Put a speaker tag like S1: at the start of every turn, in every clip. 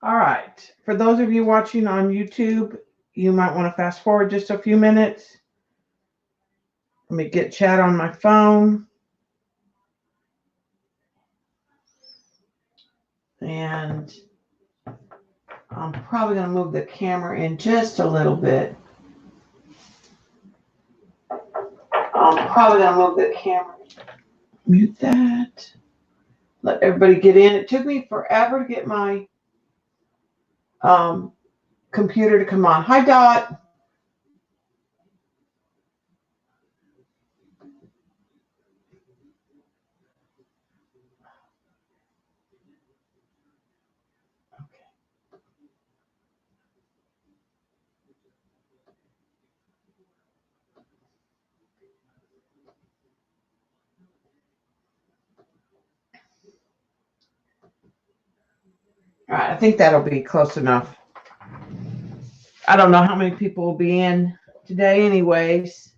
S1: All right. For those of you watching on YouTube, you might want to fast forward just a few minutes. Let me get chat on my phone. And I'm probably going to move the camera in just a little bit. I'm probably going to move the camera. Mute that. Let everybody get in. It took me forever to get my computer to come on. Hi, Dot. All right, I think that'll be close enough. I don't know how many people will be in today anyways.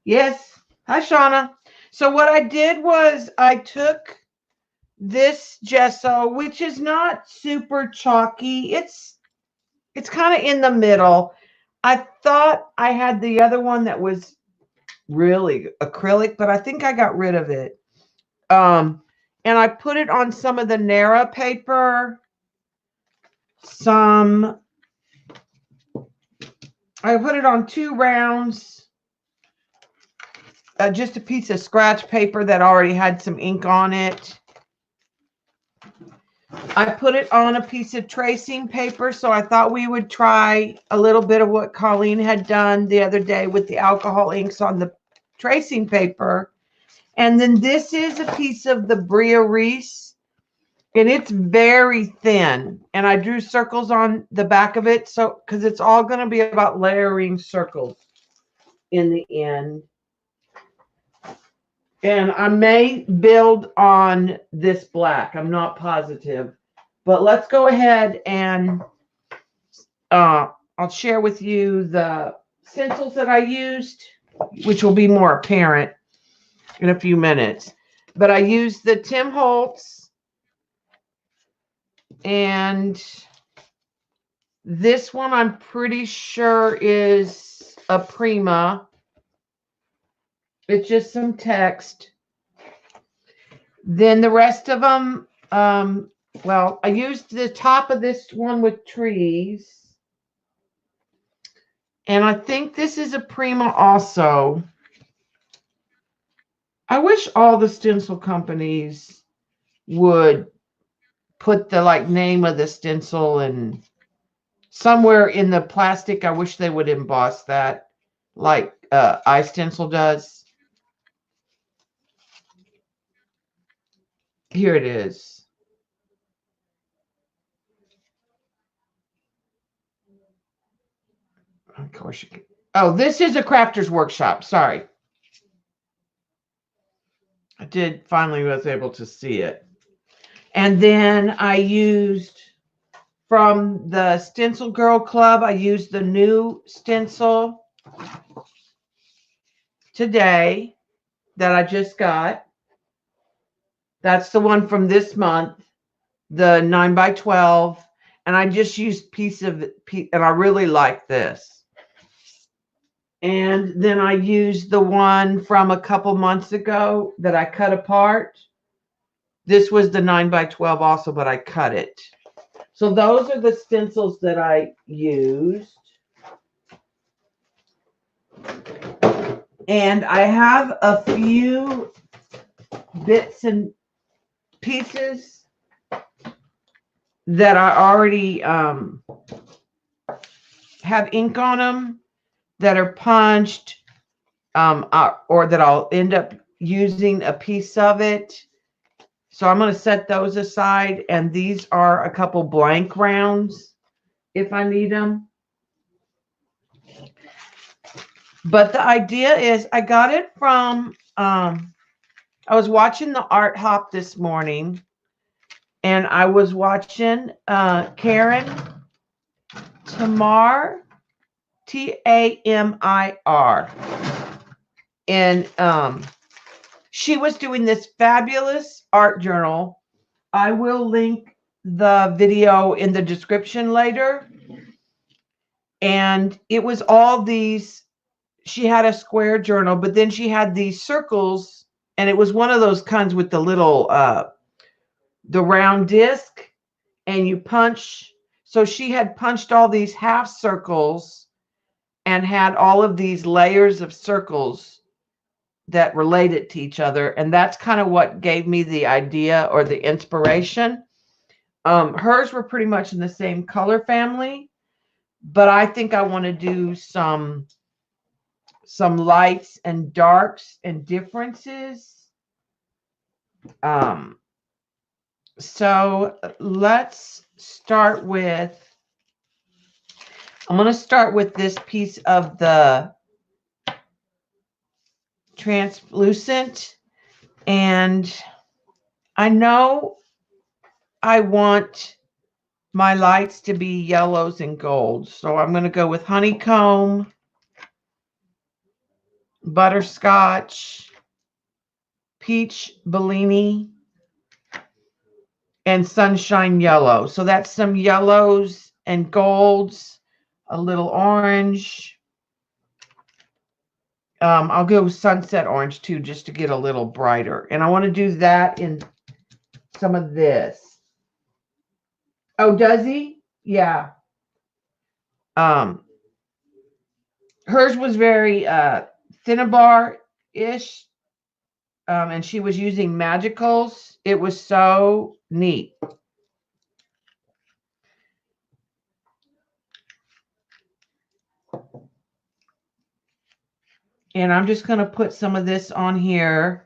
S1: Yes. Hi, Shauna. So what I did was I took this gesso, which is not super chalky. It's kind of in the middle. I thought I had the other one that was really acrylic, but I think I got rid of it. And I put it on some of the Nara paper. I put it on 2 rounds. Just a piece of scratch paper that already had some ink on it. I put it on a piece of tracing paper, so I thought we would try a little bit of what Colleen had done the other day with the alcohol inks on the tracing paper. And then this is a piece of the Bria Reese, and it's very thin. And I drew circles on the back of it, so because it's all going to be about layering circles in the end. And I may build on this black. I'm not positive. But let's go ahead and I'll share with you the stencils that I used, which will be more apparent in a few minutes. But I used the Tim Holtz, and this one I'm pretty sure is a Prima. It's just some text. Then the rest of them, well, I used the top of this one with trees. And I think this is a Prima also. I wish all the stencil companies would put the name of the stencil and somewhere in the plastic. I wish they would emboss that like iStencil does. Here it is. Of course you can. Oh, this is a Crafter's Workshop. Sorry. I finally was able to see it. And then I used from the Stencil Girl Club, I used the new stencil today that I just got. That's the one from this month, the 9x12. And I just used and I really like this. And then I used the one from a couple months ago that I cut apart. This was the 9x12 also, but I cut it. So those are the stencils that I used. And I have a few bits and pieces that I already have ink on them that are punched, or that I'll end up using a piece of it. So I'm going to set those aside, and these are a couple blank rounds if I need them. But the idea is I got it from, I was watching the Art Hop this morning, and I was watching Keren Tamir, Tamir. And she was doing this fabulous art journal. I will link the video in the description later. And it was all these, she had a square journal, but then she had these circles, and it was one of those kinds with the little, the round disc, and you punch. So she had punched all these half circles and had all of these layers of circles that related to each other. And that's kind of what gave me the idea or the inspiration. Hers were pretty much in the same color family, but I think I want to do some lights and darks and differences. So let's start with, I'm going to start with this piece of the translucent, and I know I want my lights to be yellows and golds, so I'm going to go with honeycomb, butterscotch, peach Bellini, and sunshine yellow. So that's some yellows and golds, a little orange. I'll go sunset orange too, just to get a little brighter. And I want to do that in some of this. Oh, does he? Yeah. Hers was very Cinnabar-ish, and she was using magicals. It was so neat. And I'm just going to put some of this on here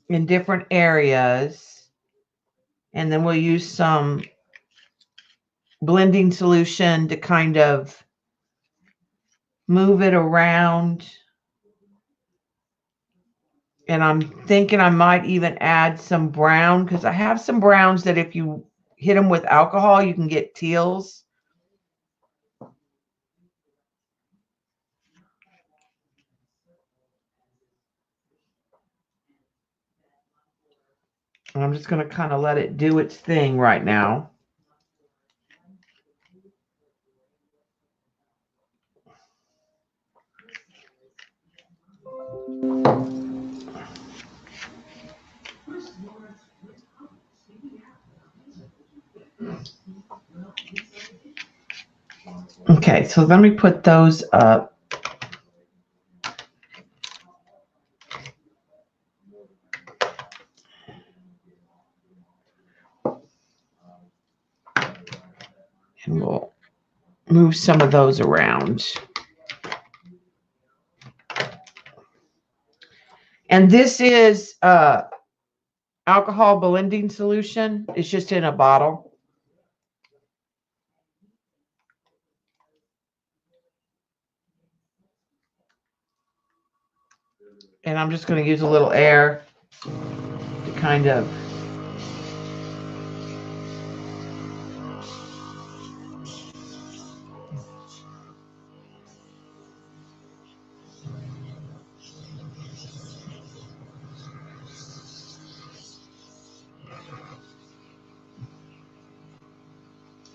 S1: in different areas. And then we'll use some blending solution to kind of move it around. And I'm thinking I might even add some brown, because I have some browns that if you hit them with alcohol, you can get teals. And I'm just going to kind of let it do its thing right now. Okay, so let me put those up. And we'll move some of those around. And this is alcohol blending solution. It's just in a bottle. And I'm just going to use a little air to kind of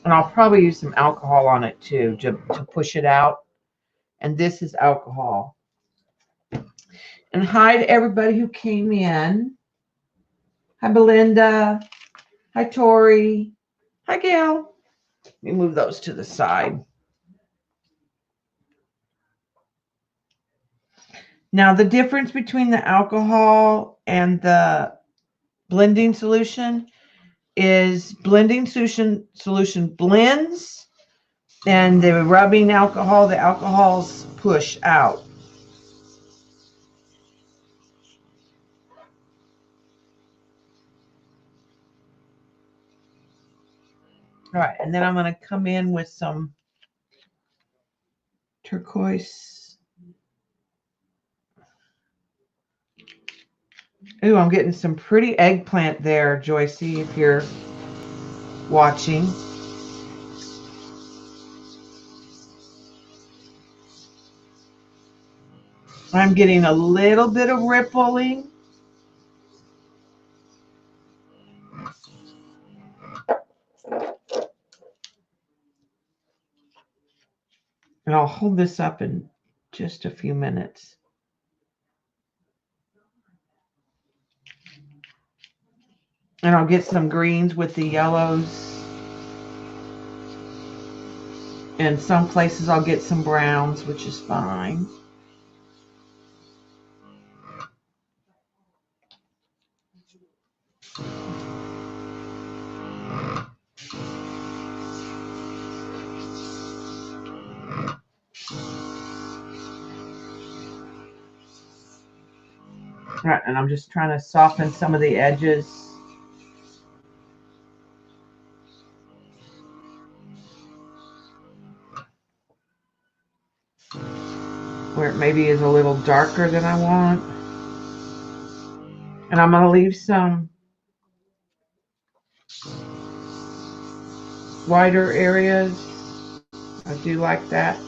S1: and I'll probably use some alcohol on it too to push it out. And this is alcohol. And hi to everybody who came in. Hi, Belinda. Hi, Tori. Hi, Gail. Let me move those to the side. Now, the difference between the alcohol and the blending solution is blending solution blends, and the rubbing alcohol, the alcohols push out. All right, and then I'm going to come in with some turquoise. Ooh, I'm getting some pretty eggplant there, Joycey, if you're watching. I'm getting a little bit of rippling. And I'll hold this up in just a few minutes. And I'll get some greens with the yellows. And some places I'll get some browns, which is fine. Right, and I'm just trying to soften some of the edges. Where it maybe is a little darker than I want. And I'm going to leave some wider areas. I do like that.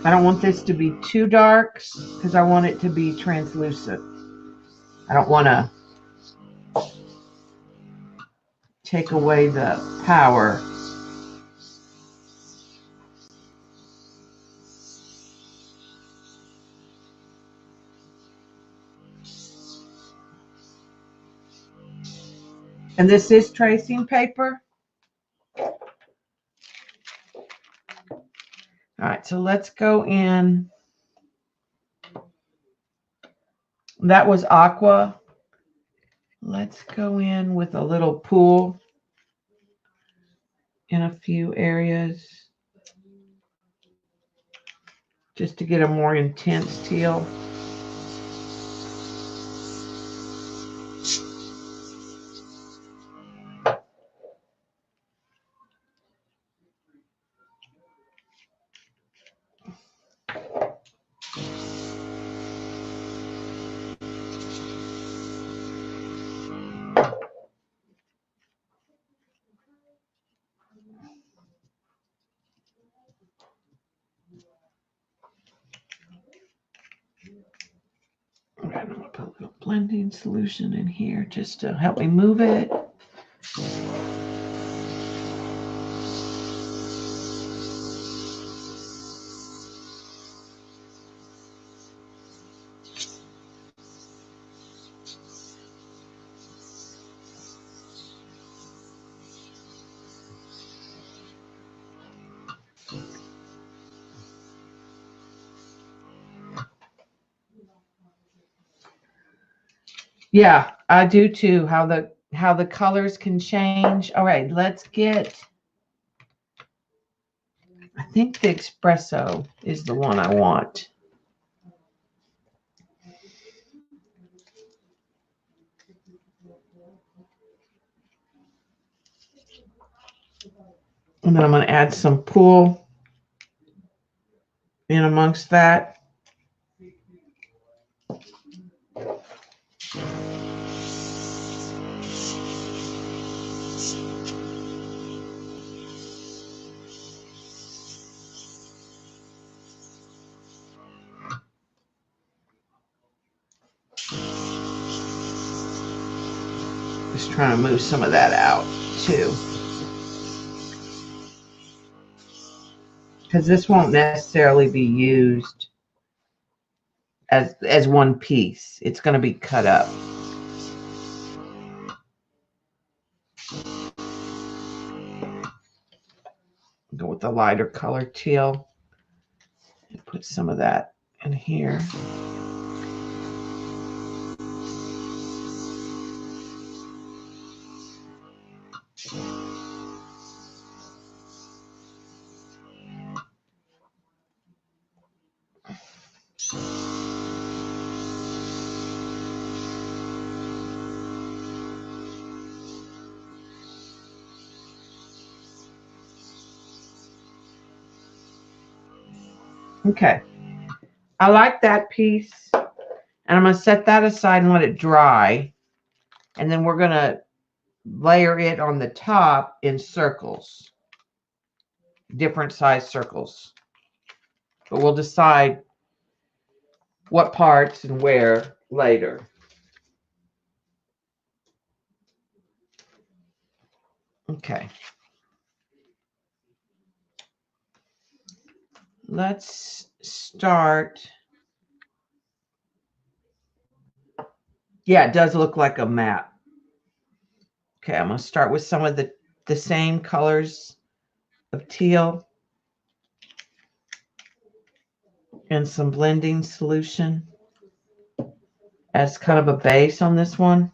S1: I don't want this to be too dark because I want it to be translucent. I don't want to take away the power. And this is tracing paper. All right, so let's go in. That was aqua. Let's go in with a little pool in a few areas just to get a more intense teal. Okay, I'm going to put a little blending solution in here just to help me move it. Yeah, I do too. How the colors can change. All right, let's get. I think the espresso is the one I want. And then I'm going to add some pool in amongst that. Just trying to move some of that out too. Because this won't necessarily be used as one piece. It's going to be cut up. Go with the lighter color teal. Put some of that in here. Okay, I like that piece, and I'm going to set that aside and let it dry, and then we're going to layer it on the top in circles, different size circles. but we'll decide what parts and where later. Okay. Let's start. Yeah, it does look like a map. Okay, I'm going to start with some of the same colors of teal and some blending solution as kind of a base on this one.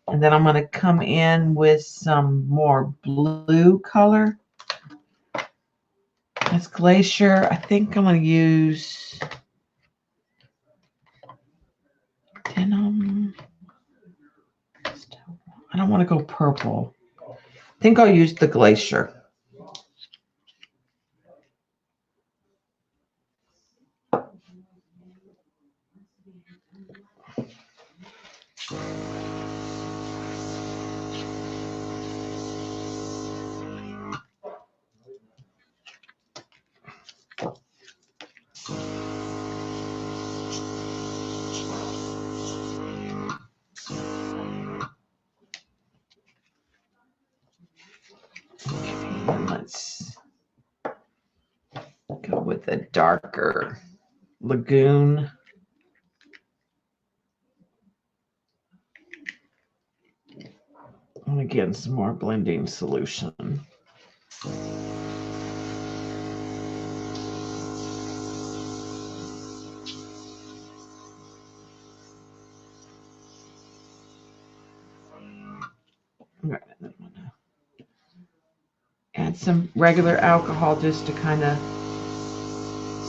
S1: And then I'm going to come in with some more blue color. It's Glacier. I think I'm going to use denim. I don't want to go purple. I think I'll use the Glacier. Let's go with a darker Lagoon. And again, some more blending solution. Right, and then I'm gonna add some regular alcohol just to kind of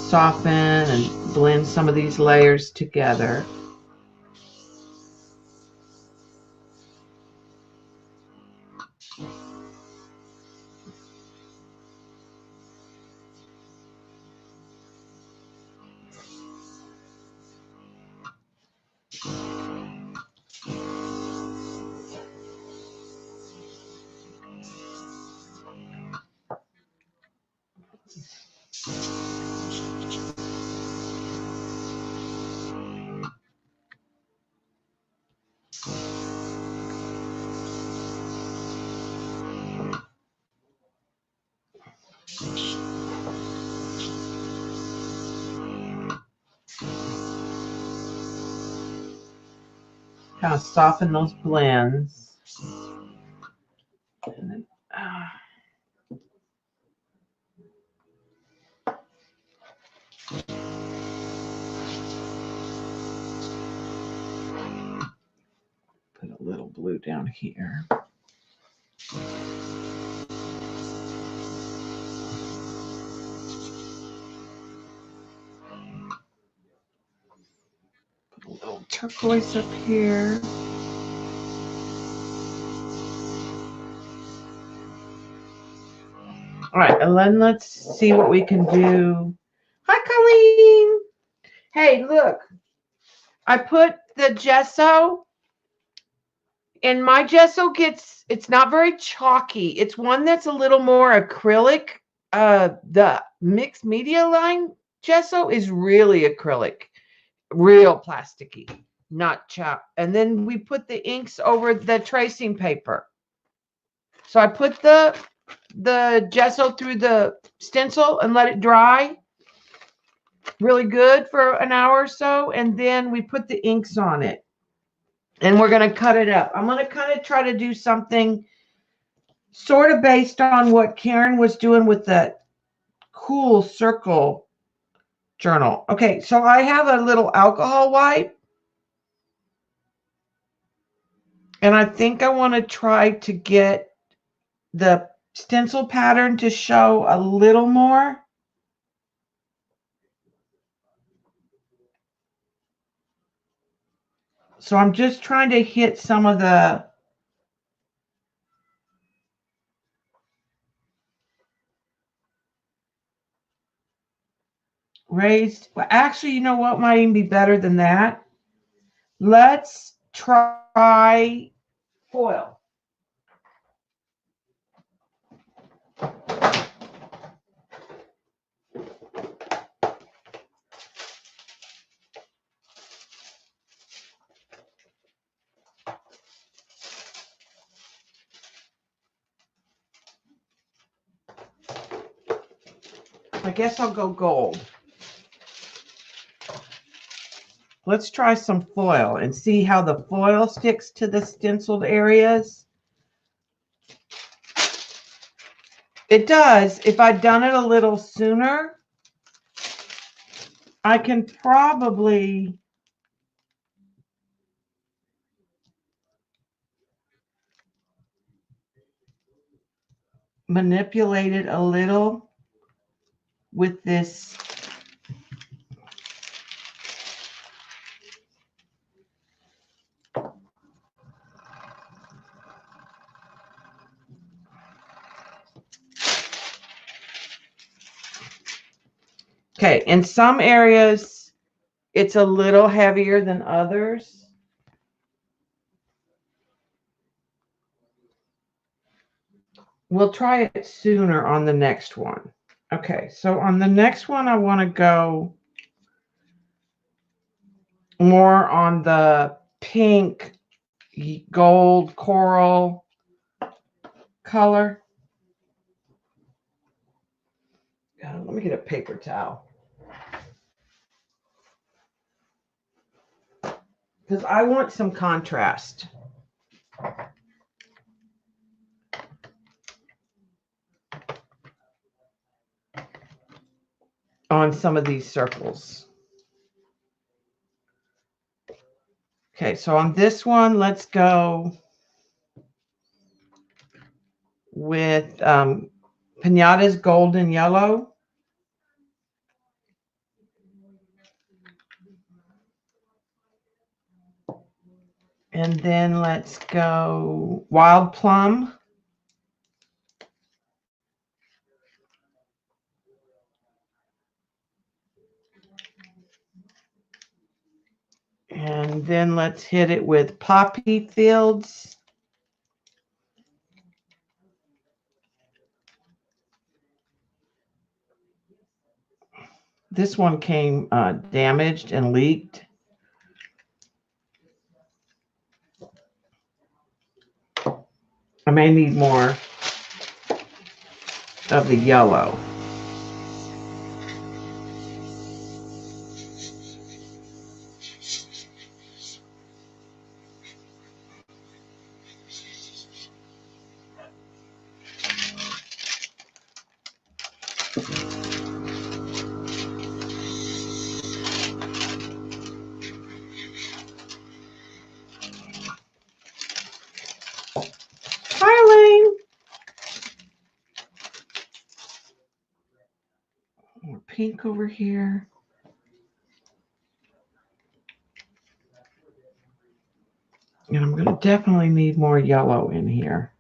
S1: soften and blend some of these layers together. Kind of soften those blends. And then, put a little blue down here. Put a little turquoise up here. All right, and then let's see what we can do. Hi, Colleen. Hey, look. I put the gesso, and my gesso it's not very chalky. It's one that's a little more acrylic. The mixed media line gesso is really acrylic, real plasticky, not chalk. And then we put the inks over the tracing paper. So I put the gesso through the stencil and let it dry really good for an hour or so, and then we put the inks on it, and we're going to cut it up. I'm going to kind of try to do something sort of based on what Keren was doing with that cool circle journal. Okay, so I have a little alcohol wipe, and I think I want to try to get the stencil pattern to show a little more. So I'm just trying to hit some of the raised. Well, actually, you know what might even be better than that? Let's try foil. I guess I'll go gold. Let's try some foil and see how the foil sticks to the stenciled areas. It does. If I'd done it a little sooner, I can probably manipulate it a little with this. Okay, in some areas, it's a little heavier than others. We'll try it sooner on the next one. Okay, so on the next one, I want to go more on the pink, gold, coral color. Let me get a paper towel. Because I want some contrast. On some of these circles. Okay, so on this one, let's go with Pinata's golden yellow. And then let's go wild plum. And then let's hit it with poppy fields. This one came damaged and leaked. I may need more of the yellow. More pink over here. And I'm going to definitely need more yellow in here.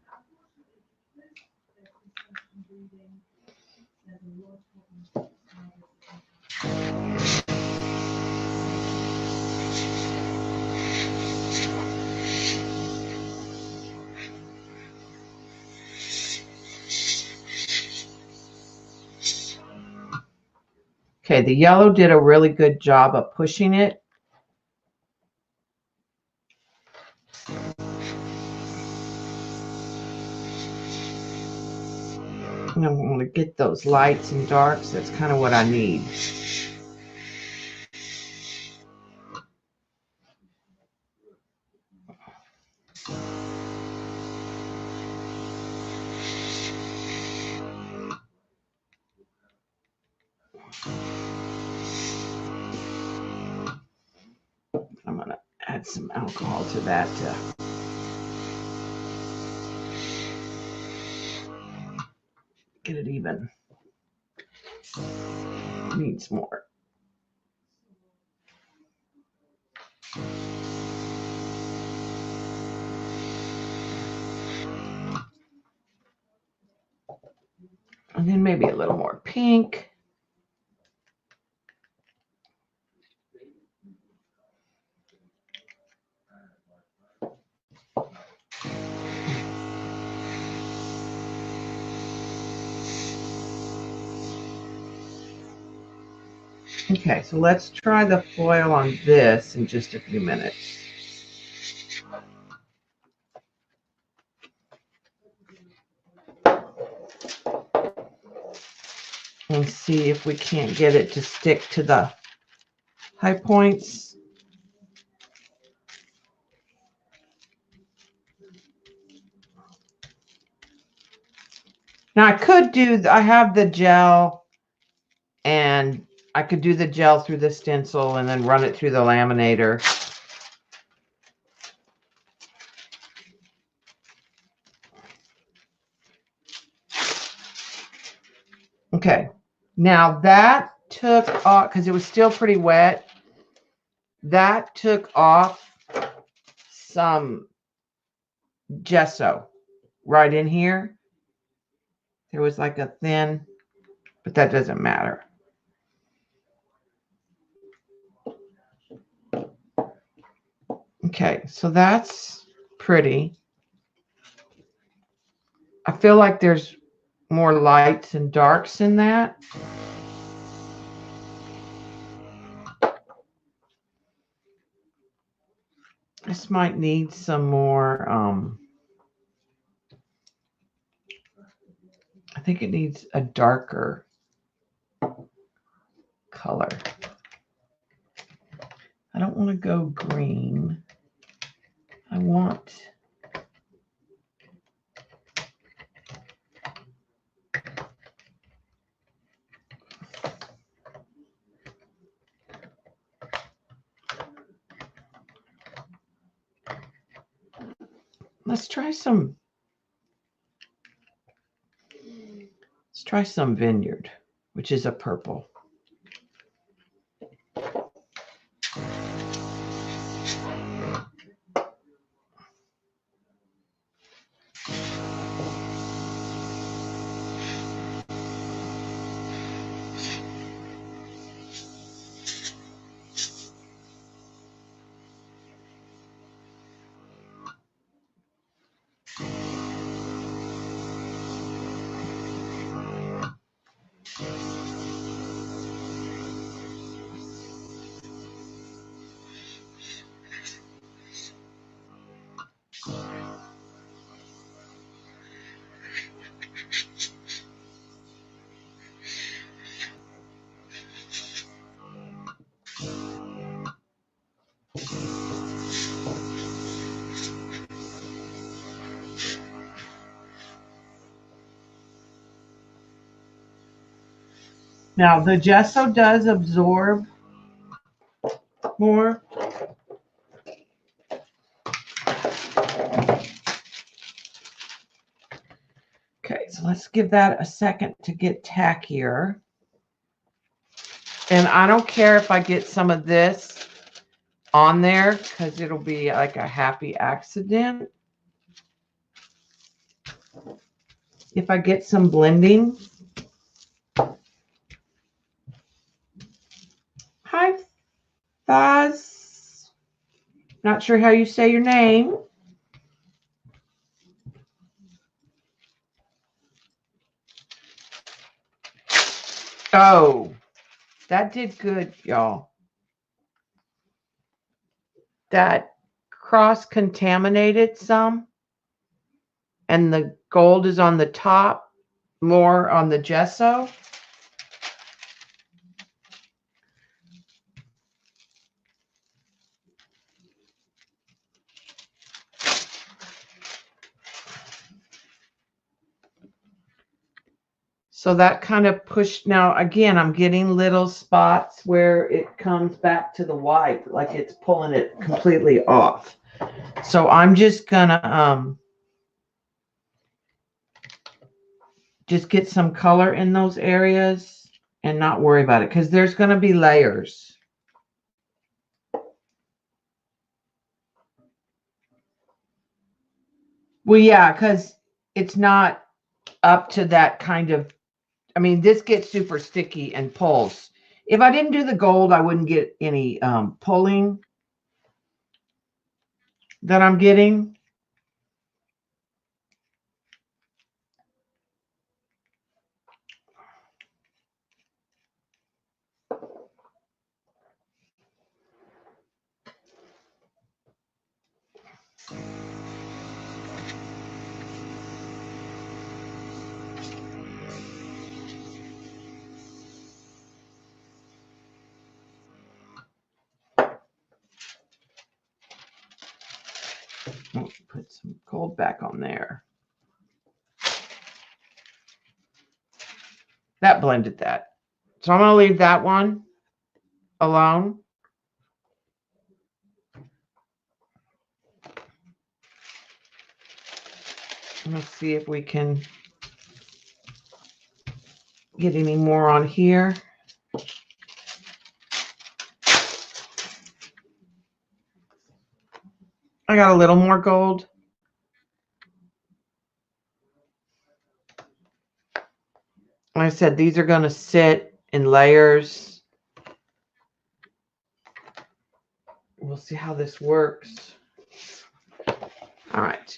S1: Okay, the yellow did a really good job of pushing it. And I'm going to get those lights and darks. That's kind of what I need. I'm going to add some alcohol to that. Get it even. Needs more. And then maybe a little more pink. Okay, so let's try the foil on this in just a few minutes. And see if we can't get it to stick to the high points. Now I have the gel, and I could do the gel through the stencil and then run it through the laminator. Okay, now that took off, because it was still pretty wet, that took off some gesso right in here. There was like a thin, but that doesn't matter. Okay, so that's pretty. I feel like there's more lights and darks in that. This might need some more, I think it needs a darker color. I don't want to go green. I want, let's try some Vineyard, which is a purple. Now the gesso does absorb more. Okay, so let's give that a second to get tackier. And I don't care if I get some of this on there, because it'll be like a happy accident. If I get some blending. Hi, Faz. Not sure how you say your name. Oh, that did good, y'all. That cross-contaminated some, and the gold is on the top, more on the gesso. So that kind of pushed. Now, again, I'm getting little spots where it comes back to the white, like it's pulling it completely off. So I'm just gonna just get some color in those areas and not worry about it, because there's going to be layers. Well, yeah, because it's not up to that kind of, I mean, this gets super sticky and pulls. If I didn't do the gold, I wouldn't get any pulling that I'm getting. Put some gold back on there. That blended that. So I'm going to leave that one alone. Let's see if we can get any more on here. I got a little more gold. Like I said, these are going to sit in layers. We'll see how this works. All right.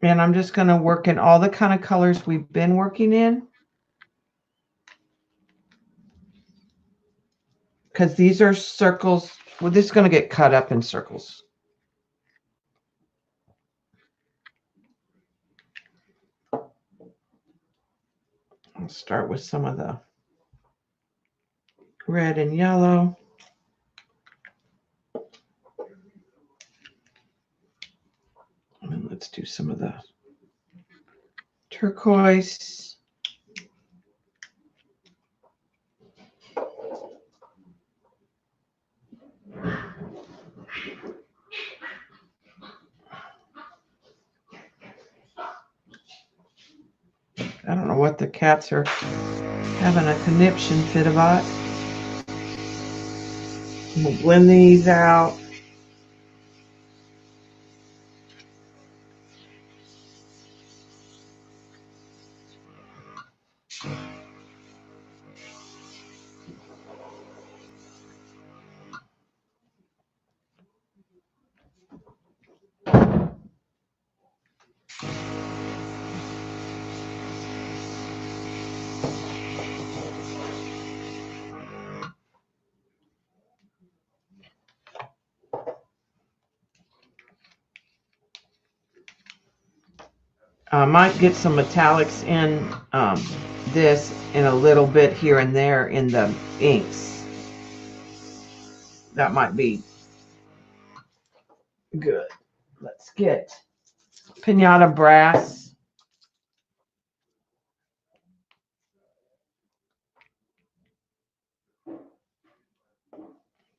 S1: And I'm just going to work in all the kind of colors we've been working in. Because these are circles. Well, this is going to get cut up in circles. I'll start with some of the red and yellow. And let's do some of the turquoise. I don't know what the cats are having a conniption fit about. We'll blend these out. I might get some metallics in this and a little bit here and there in the inks. That might be good. Let's get Pinata Brass.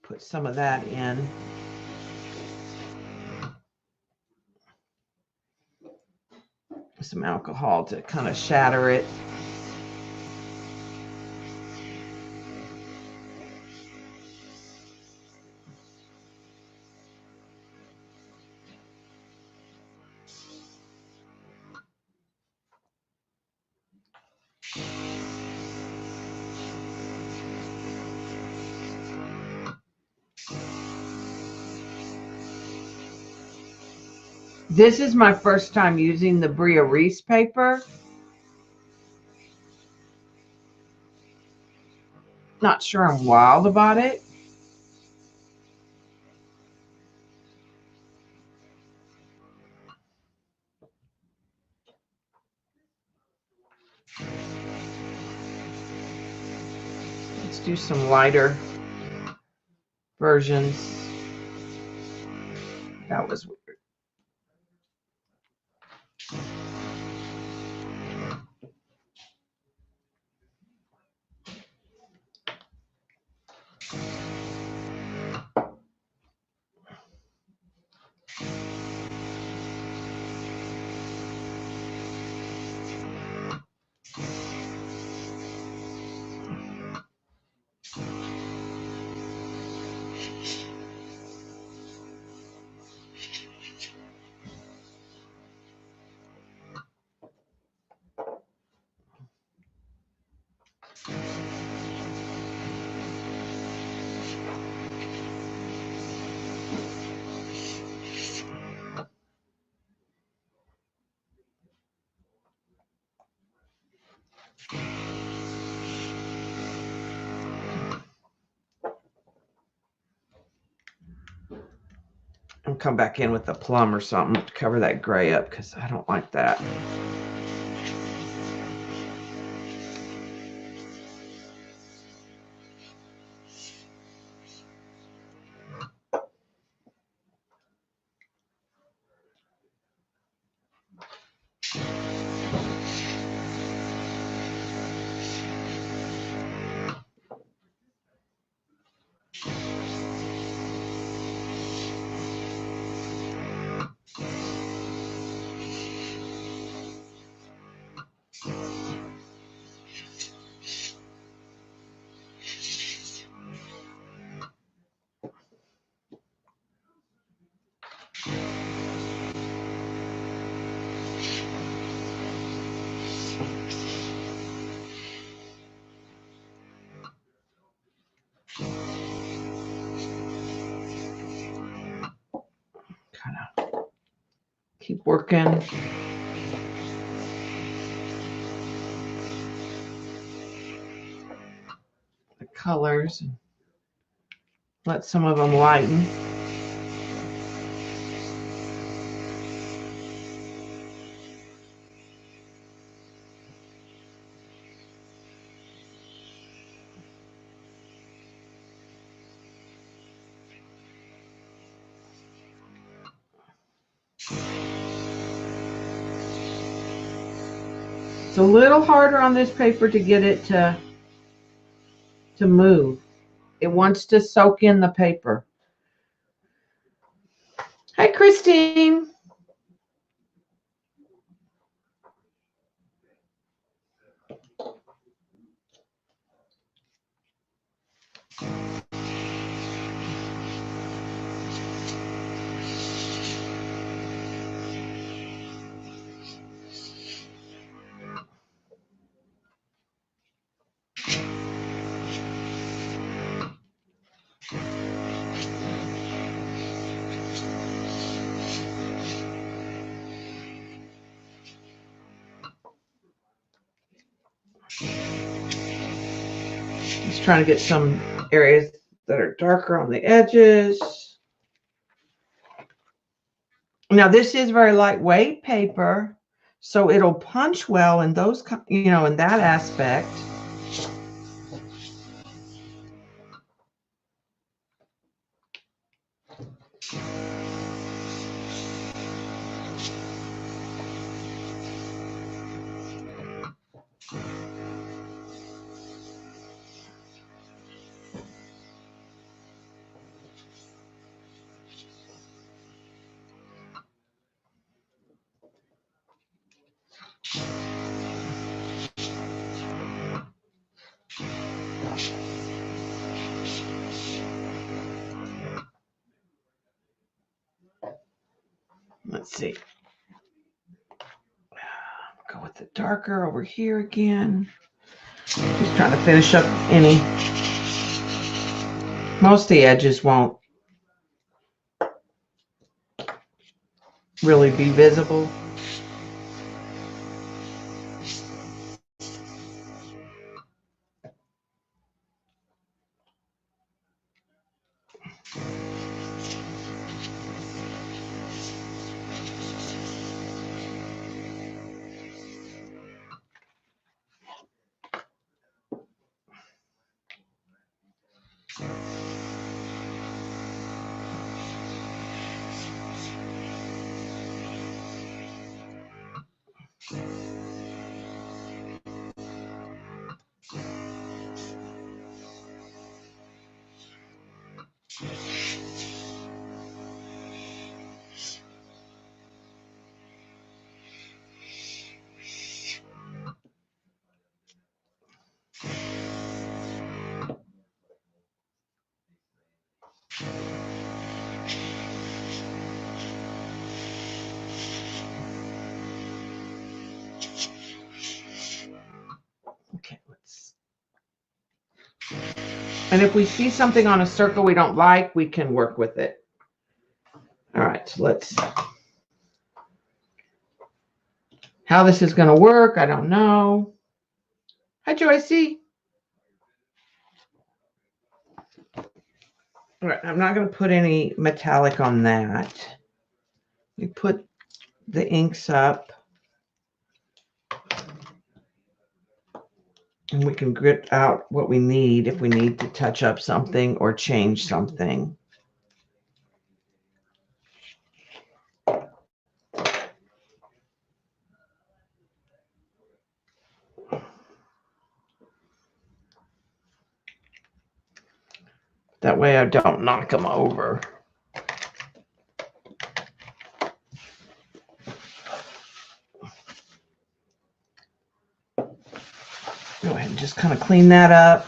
S1: Put some of that in. Some alcohol to kind of shatter it. This is my first time using the Bria Reese paper. Not sure I'm wild about it. Let's do some lighter versions. That was weird. I'll come back in with the plum or something to cover that gray up because I don't like that. Keep working. The colors. Let some of them lighten. It's a little harder on this paper to get it to move. It wants to soak in the paper. Hi, Christine. Just trying to get some areas that are darker on the edges. Now this is very lightweight paper, so it'll punch well in those, in that aspect. Let's see. Go with the darker over here again. Just trying to finish up any. Most of the edges won't really be visible. Okay, and if we see something on a circle we don't like, we can work with it. All right, so let's. How this is going to work, I don't know. Hi, Joycey. All right, I'm not going to put any metallic on that. We put the inks up. And we can grit out what we need if we need to touch up something or change something. That way I don't knock them over. Go ahead and just kind of clean that up.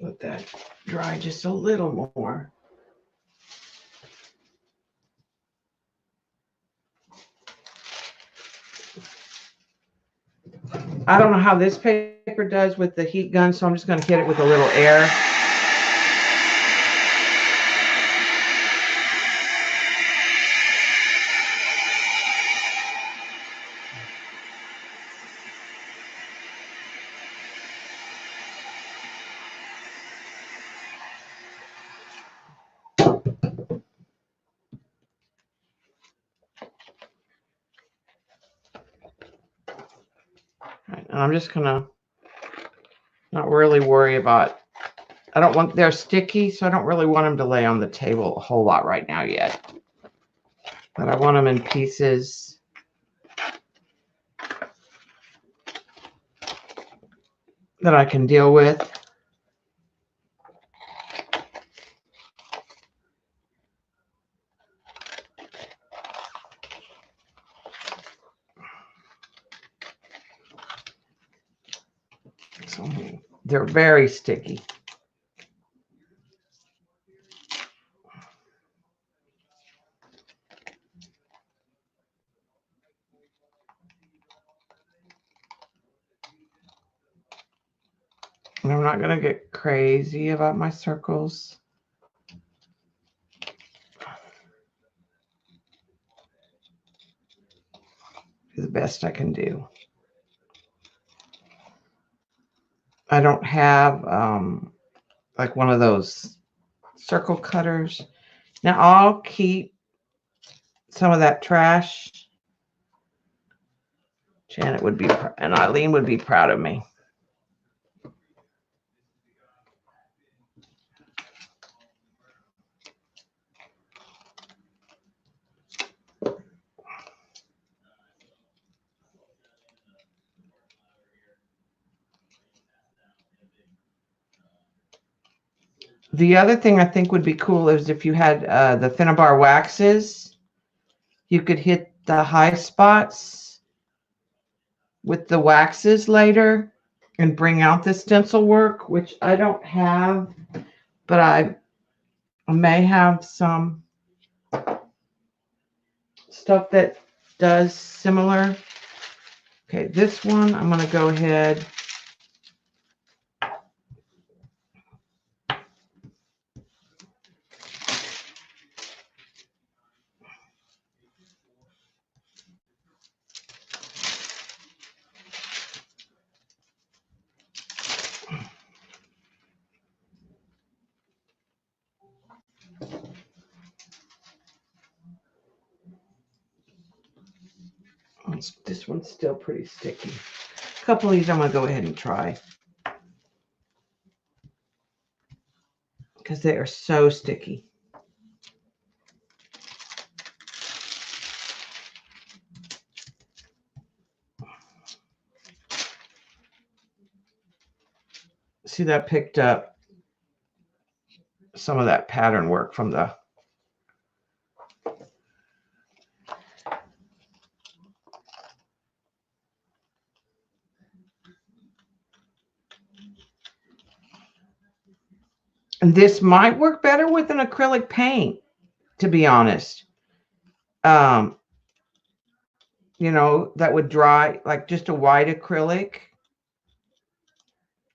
S1: Let that dry just a little more. I don't know how this paper does with the heat gun, so I'm just going to hit it with a little air. And I'm just going to not really worry about, I don't want, they're sticky, so I don't really want them to lay on the table a whole lot right now yet. But I want them in pieces that I can deal with. So they're very sticky. And I'm not going to get crazy about my circles. Do the best I can do. I don't have like one of those circle cutters. Now I'll keep some of that trash. Janet would be, and Eileen would be proud of me. The other thing I think would be cool is if you had the Finnabar waxes, you could hit the high spots with the waxes later and bring out the stencil work, which I don't have, but I may have some stuff that does similar. Okay, this one, I'm going to go ahead. This one's still pretty sticky. A couple of these I'm going to go ahead and try because they are so sticky. See, that picked up some of that pattern work from the and this might work better with an acrylic paint, to be honest. You know, that would dry like just a white acrylic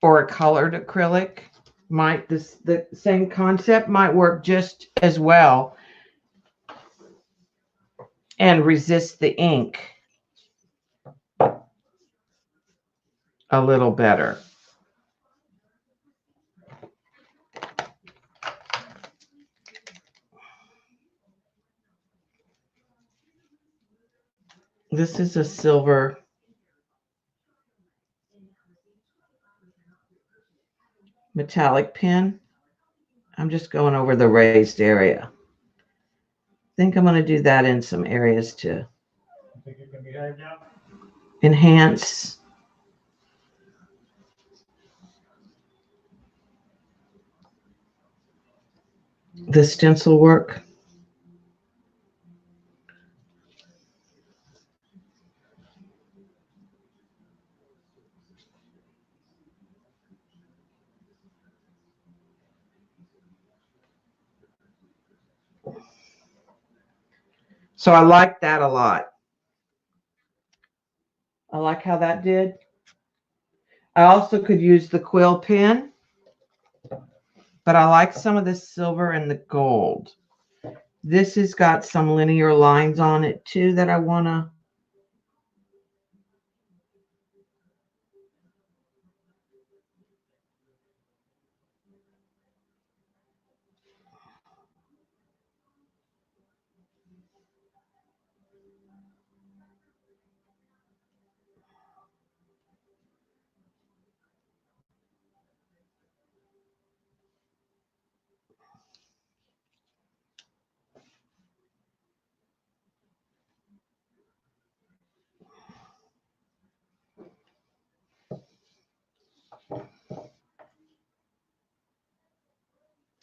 S1: or a colored acrylic. Might the same concept might work just as well and resist the ink a little better. This is a silver metallic pen. I'm just going over the raised area. I think I'm going to do that in some areas to enhance the stencil work. So I like that a lot. I like how that did. I also could use the quill pen, but I like some of the silver and the gold. This has got some linear lines on it too that I want to.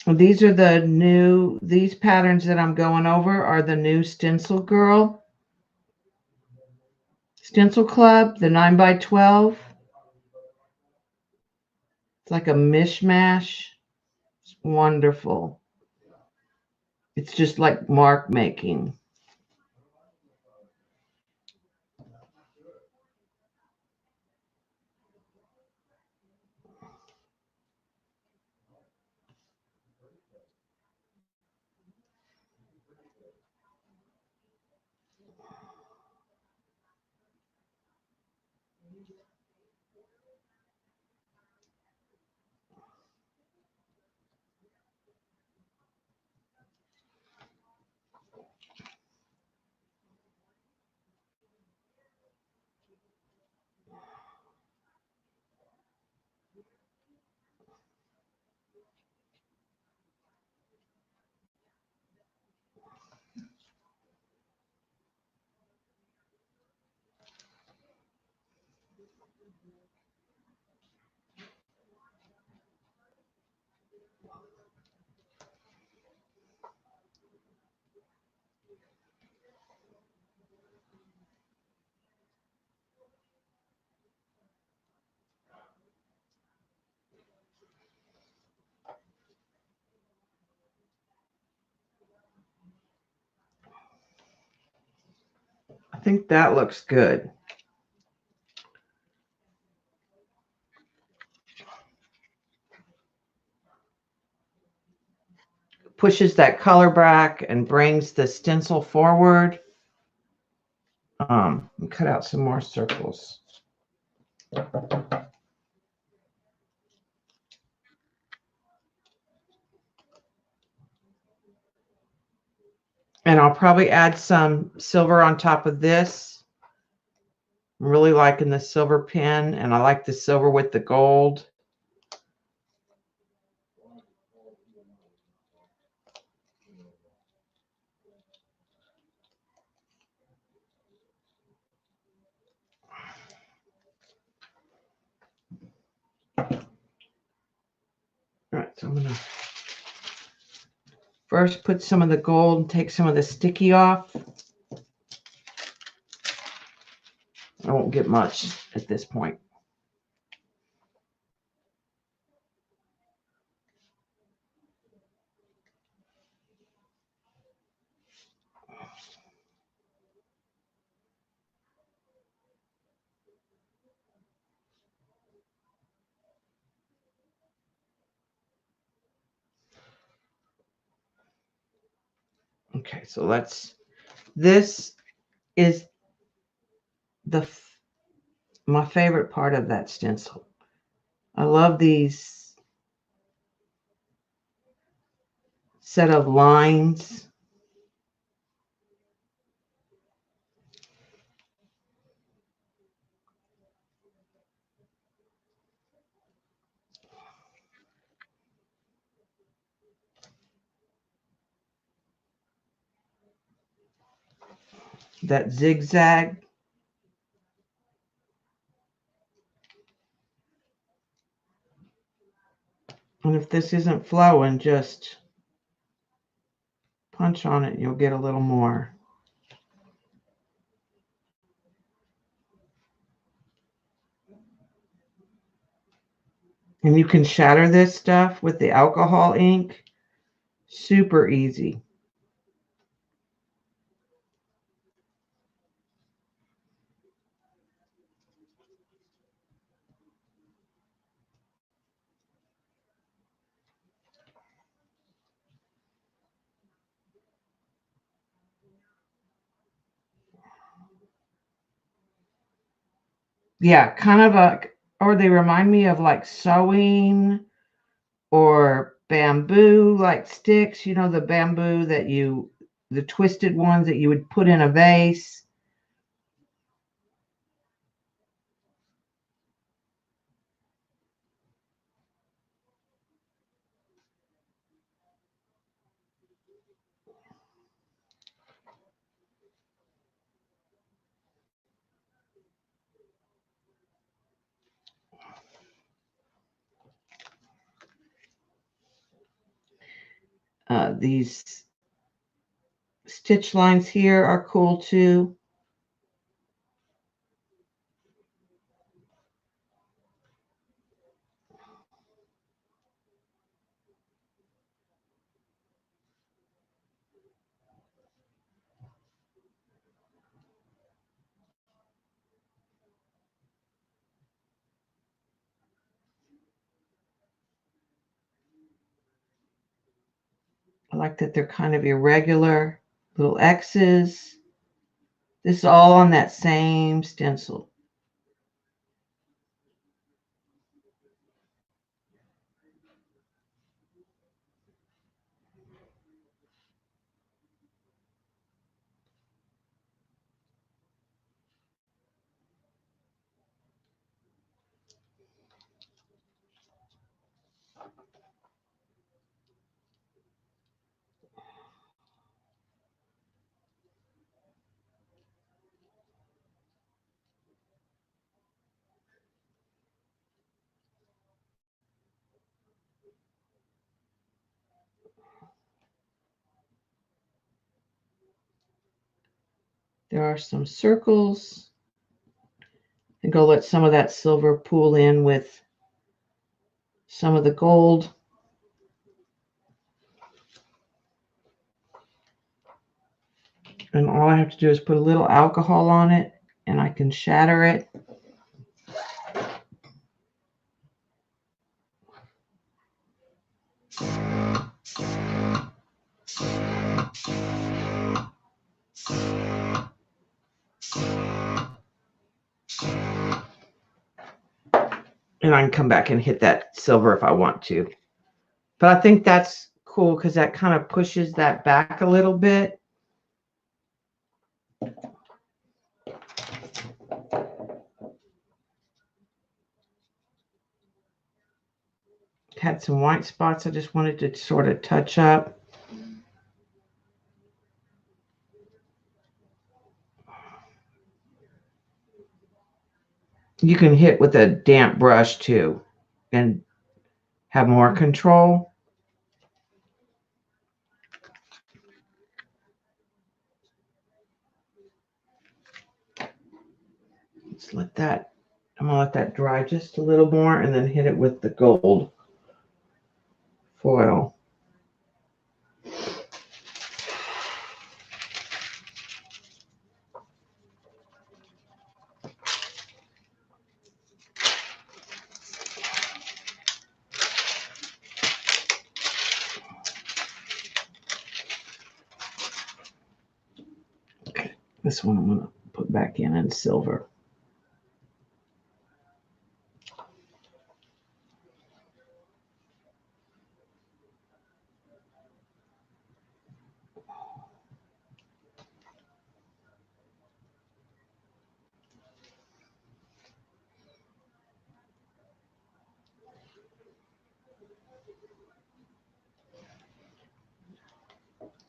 S1: These are these patterns that I'm going over are the new Stencil Club, the 9x12. It's like a mishmash. It's wonderful. It's just like mark making. I think that looks good. Pushes that color back and brings the stencil forward. Cut out some more circles. And I'll probably add some silver on top of this. I'm really liking the silver pen, and I like the silver with the gold. All right, so I'm going to first put some of the gold and take some of the sticky off. I won't get much at this point. Okay, so this is my favorite part of that stencil. I love these set of lines. That zigzag. And if this isn't flowing, just punch on it and you'll get a little more. And you can shatter this stuff with the alcohol ink. Super easy. Yeah, kind of or they remind me of like sewing or bamboo, like sticks, you know, the bamboo that the twisted ones that you would put in a vase. These stitch lines here are cool too. I like that they're kind of irregular little X's. This is all on that same stencil. There are some circles. And go let some of that silver pool in with some of the gold. And all I have to do is put a little alcohol on it and I can shatter it. And I can come back and hit that silver if I want to. But I think that's cool because that kind of pushes that back a little bit. Had some white spots I just wanted to sort of touch up. You can hit with a damp brush too and have more control. Let's let that, I'm gonna let that dry just a little more and then hit it with the gold foil. Okay, this one I'm gonna put back in silver.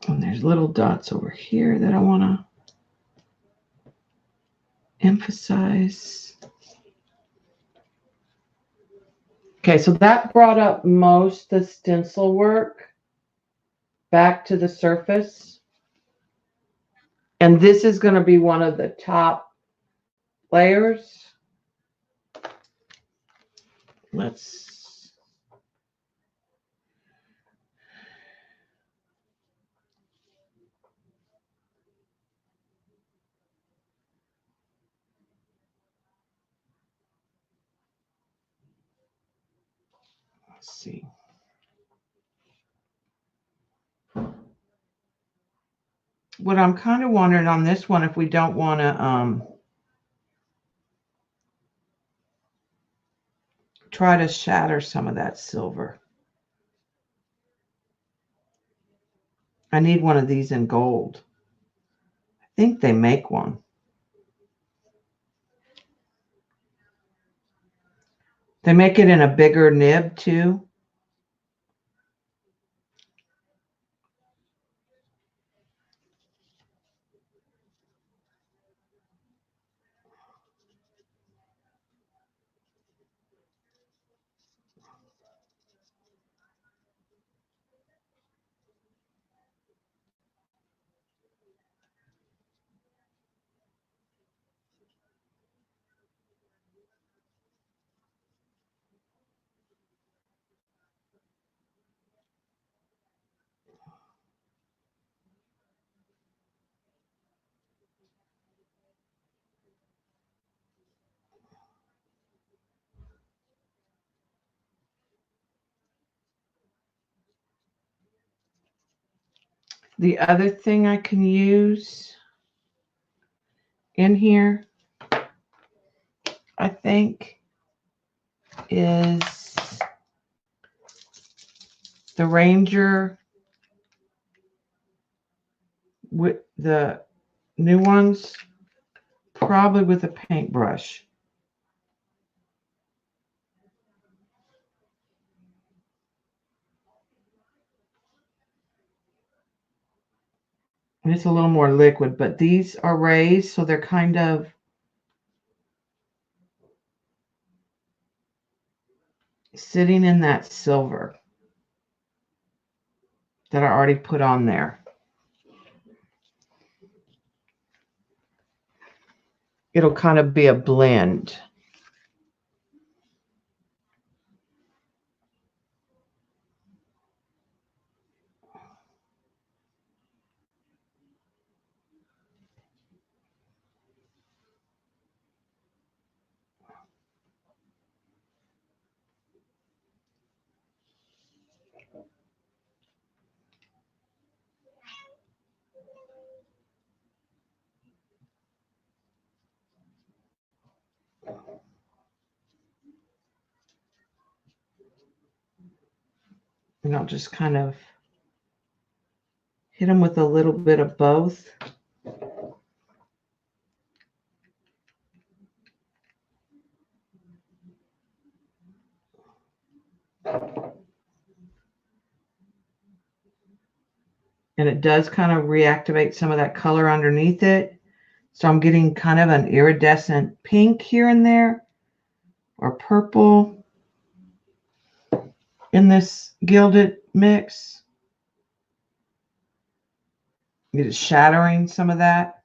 S1: And there's little dots over here that I want to emphasize. Okay, so that brought up most the stencil work back to the surface. And this is going to be one of the top layers. Let's see. What I'm kind of wondering on this one, if we don't want to try to shatter some of that silver. I need one of these in gold. I think they make one. They make it in a bigger nib too. The other thing I can use in here, I think, is the Ranger with the new ones, probably with a paintbrush. And it's a little more liquid, but these are raised, so they're kind of sitting in that silver that I already put on there. It'll kind of be a blend. And I'll just kind of hit them with a little bit of both. And it does kind of reactivate some of that color underneath it. So I'm getting kind of an iridescent pink here and there, or purple in this gilded mix. It is shattering some of that.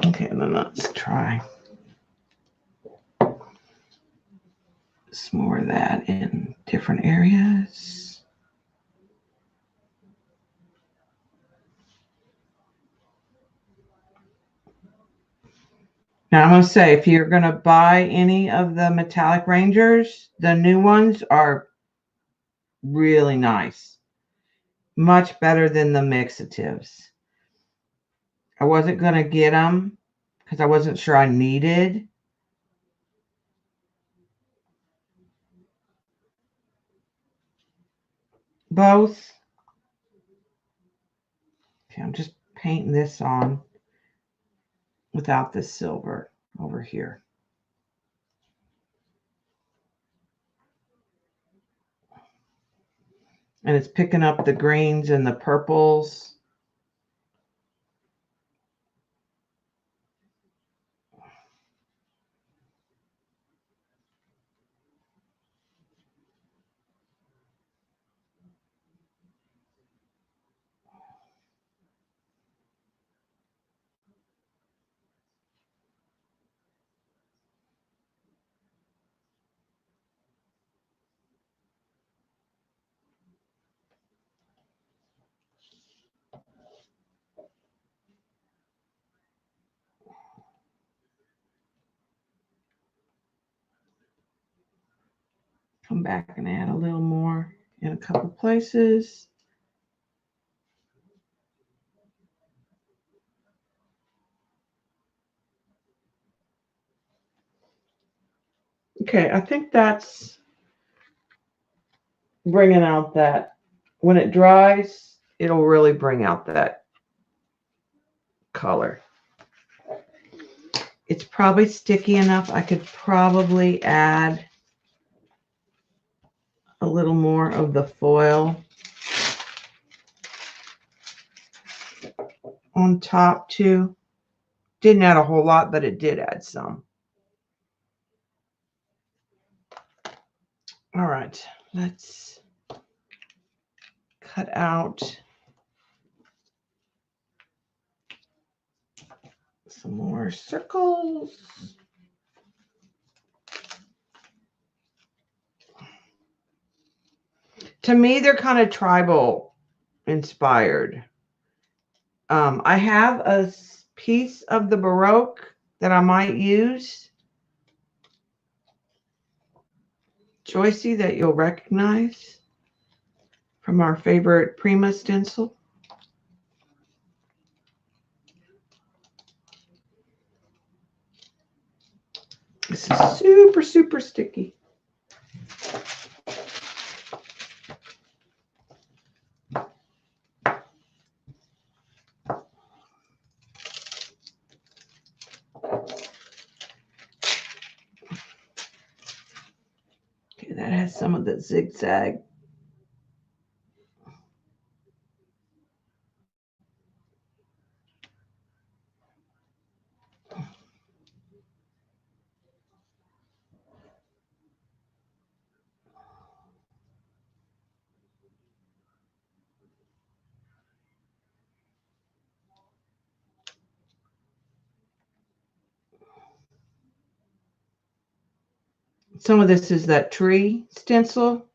S1: Okay, then let's try some more of that in different areas. Now I'm going to say, if you're going to buy any of the metallic Rangers, the new ones are really nice. Much better than the mixatives. I wasn't going to get them because I wasn't sure I needed both. Okay, I'm just painting this on without the silver over here. And it's picking up the greens and the purples. Come back and add a little more in a couple places. Okay, I think that's bringing out that, when it dries, it'll really bring out that color. It's probably sticky enough. I could probably add a little more of the foil on top too. Didn't add a whole lot, but it did add some. All right, let's cut out some more circles. To me, they're kind of tribal inspired. I have a piece of the Baroque that I might use, Joycey, that you'll recognize from our favorite Prima stencil. This is super, super sticky. Okay, that has some of the zigzag. Some of this is that tree stencil.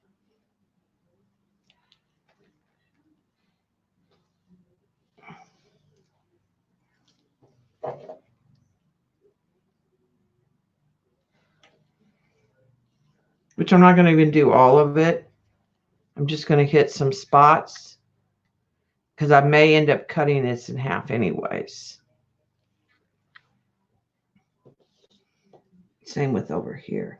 S1: Which I'm not going to even do all of it. I'm just going to hit some spots because I may end up cutting this in half anyways. Same with over here.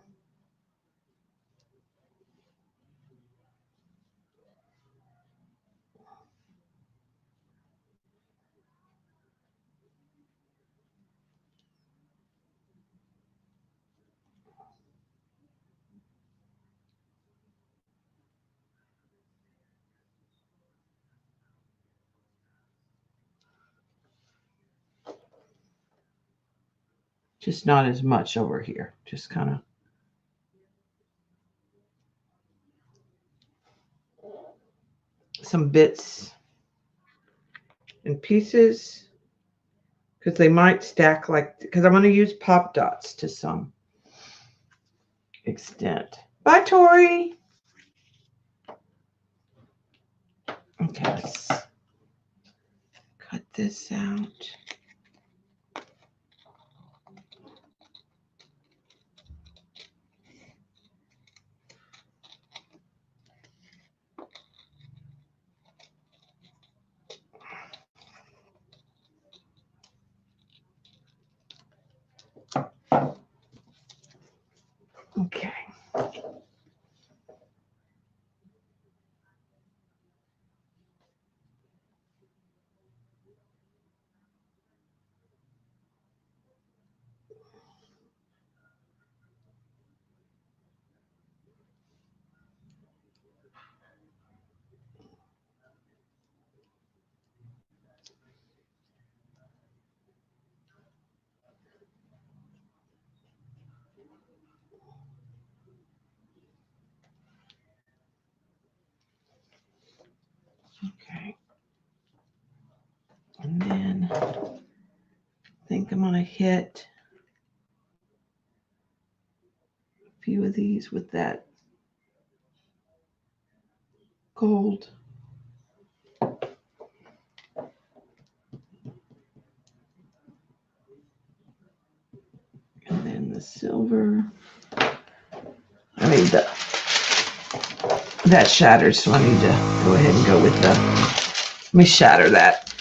S1: Just not as much over here. Just kind of. Some bits and pieces because they might stack like, because I'm going to use pop dots to some extent. Bye, Tori. Okay, let's cut this out. Okay. Okay. And then I think I'm going to hit a few of these with that gold. And then the silver. I mean, That shattered, so I need to go ahead and go with the, let me shatter that.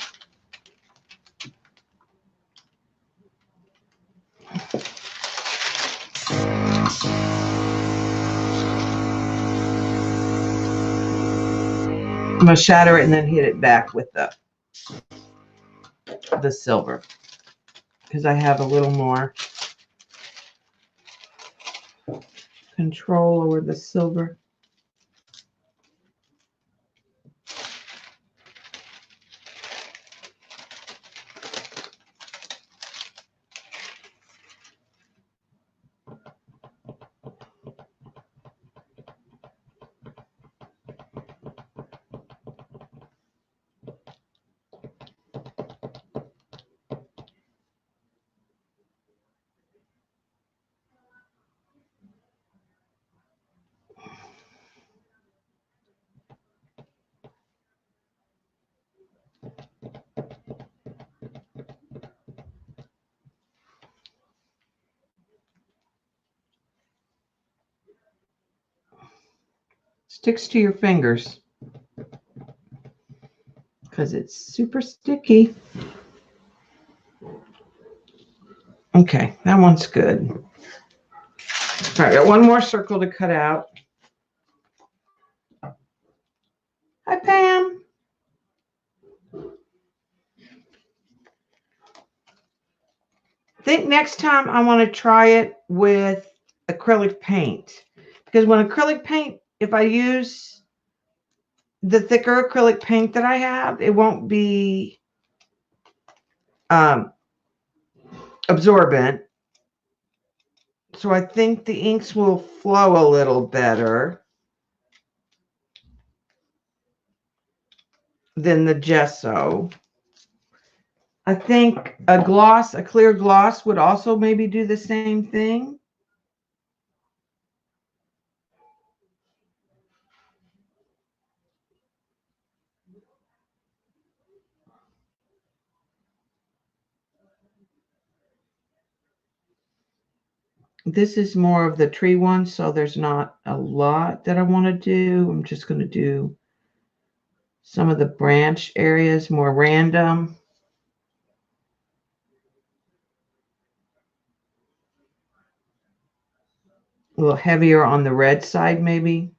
S1: I'm going to shatter it and then hit it back with the silver, because I have a little more control over the silver. Sticks to your fingers because it's super sticky. Okay, that one's good. All right, got one more circle to cut out. Hi, Pam. I think next time I want to try it with acrylic paint, because when acrylic paint, if I use the thicker acrylic paint that I have, it won't be absorbent. So I think the inks will flow a little better than the gesso. I think a gloss, a clear gloss, would also maybe do the same thing. This is more of the tree one, so there's not a lot that I want to do. I'm just going to do some of the branch areas more random. A little heavier on the red side, maybe.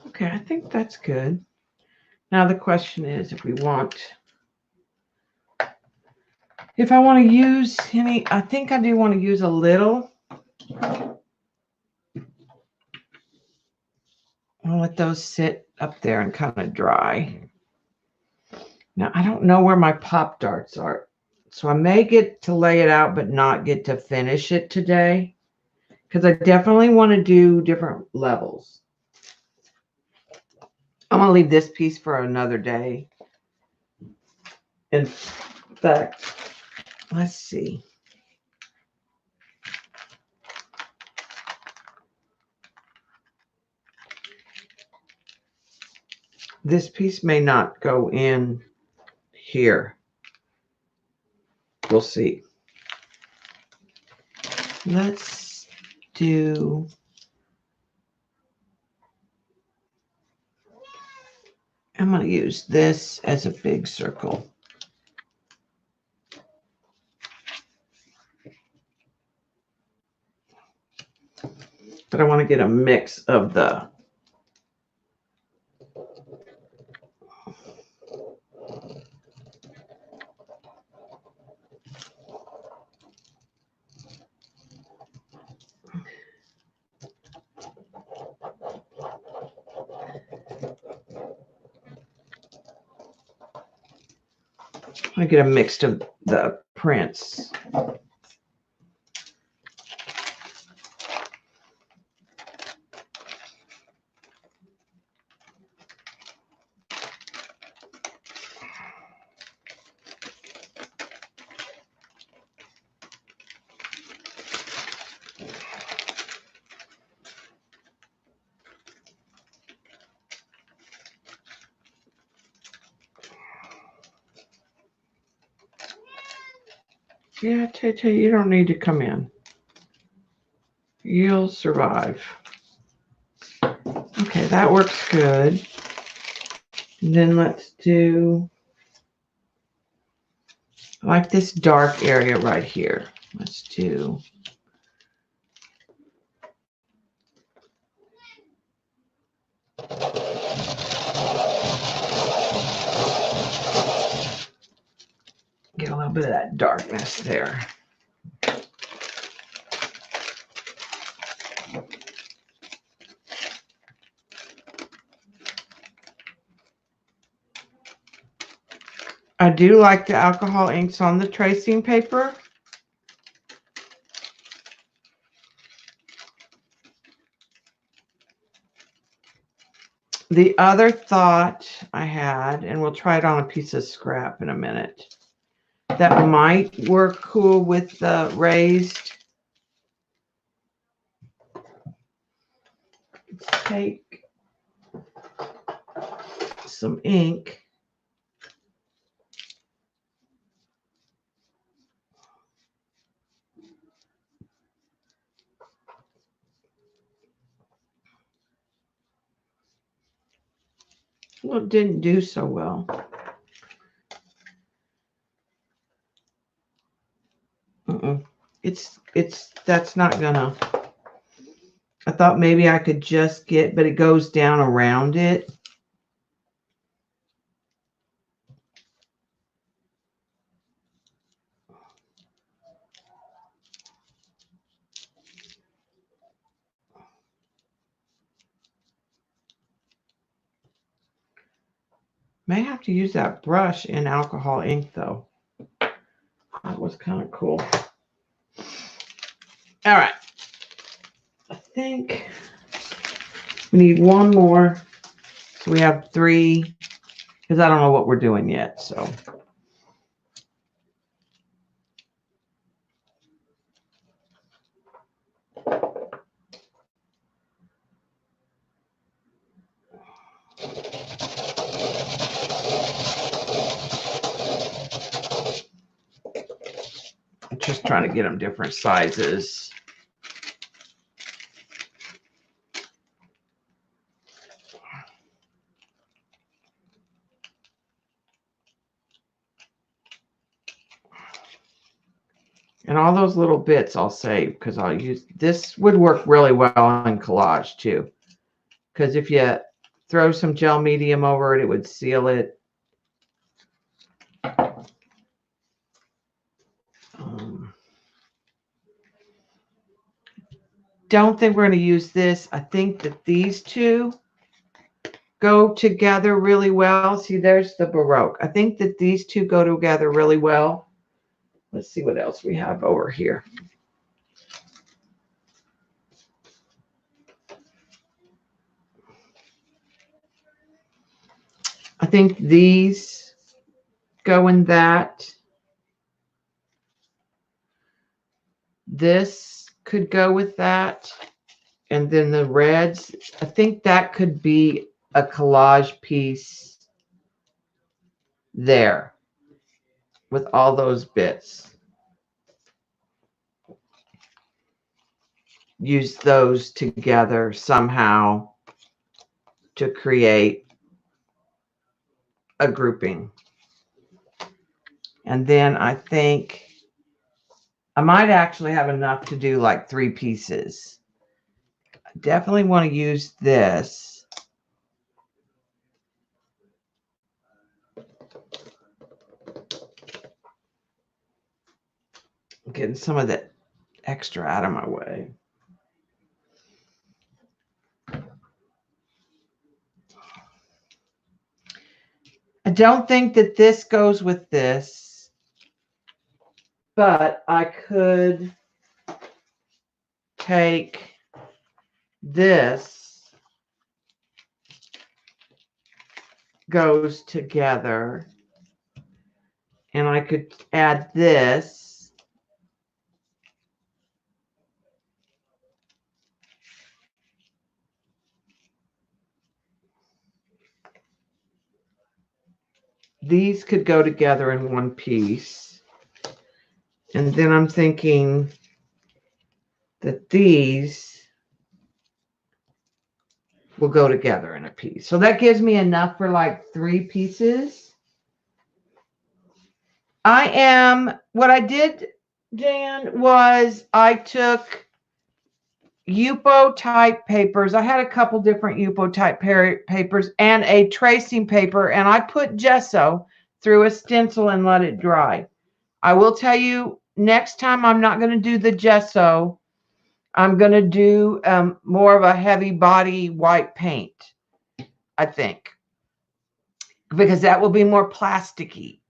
S1: Okay, I think that's good. Now the question is if I want to use any, I think I do want to use a little. I'll let those sit up there and kind of dry. Now, I don't know where my pop darts are, so I may get to lay it out but not get to finish it today, because I definitely want to do different levels. I'm going to leave this piece for another day. In fact, Let's see. This piece may not go in here. We'll see. Let's do, I'm going to use this as a big circle. But I want to get a mix of the I get a mix of the prints. Yeah, Tay, you don't need to come in. You'll survive. Okay, that works good. And then let's do, I like this dark area right here. Let's do, get a little bit of that darkness there. I do like the alcohol inks on the tracing paper. The other thought I had, and we'll try it on a piece of scrap in a minute, that might work cool with the raised. Let's take some ink. Well, it didn't do so well. That's not gonna, I thought maybe I could just get, but it goes down around it. May have to use that brush in alcohol ink though. That was kind of cool. All right. I think we need one more. So we have 3, because I don't know what we're doing yet. So I'm just trying to get them different sizes. And all those little bits I'll save because I'll use, this would work really well in collage too. Because if you throw some gel medium over it, it would seal it. Don't think we're going to use this. I think that these two go together really well. See, there's the Baroque. I think that these two go together really well. Let's see what else we have over here. I think these go in that. This could go with that. And then the reds, I think that could be a collage piece there with all those bits. Use those together somehow to create a grouping. And then I think I might actually have enough to do like 3 pieces. I definitely want to use this. I'm getting some of that extra out of my way. I don't think that this goes with this, but I could take this, goes together, and I could add this. These could go together in one piece. And then I'm thinking that these will go together in a piece. So that gives me enough for like 3 pieces. What I did, Jan, was I took Yupo type papers. I had a couple different Yupo type papers and a tracing paper, and I put gesso through a stencil and let it dry. I will tell you, next time I'm not going to do the gesso. I'm going to do more of a heavy body white paint, I think, because that will be more plasticky.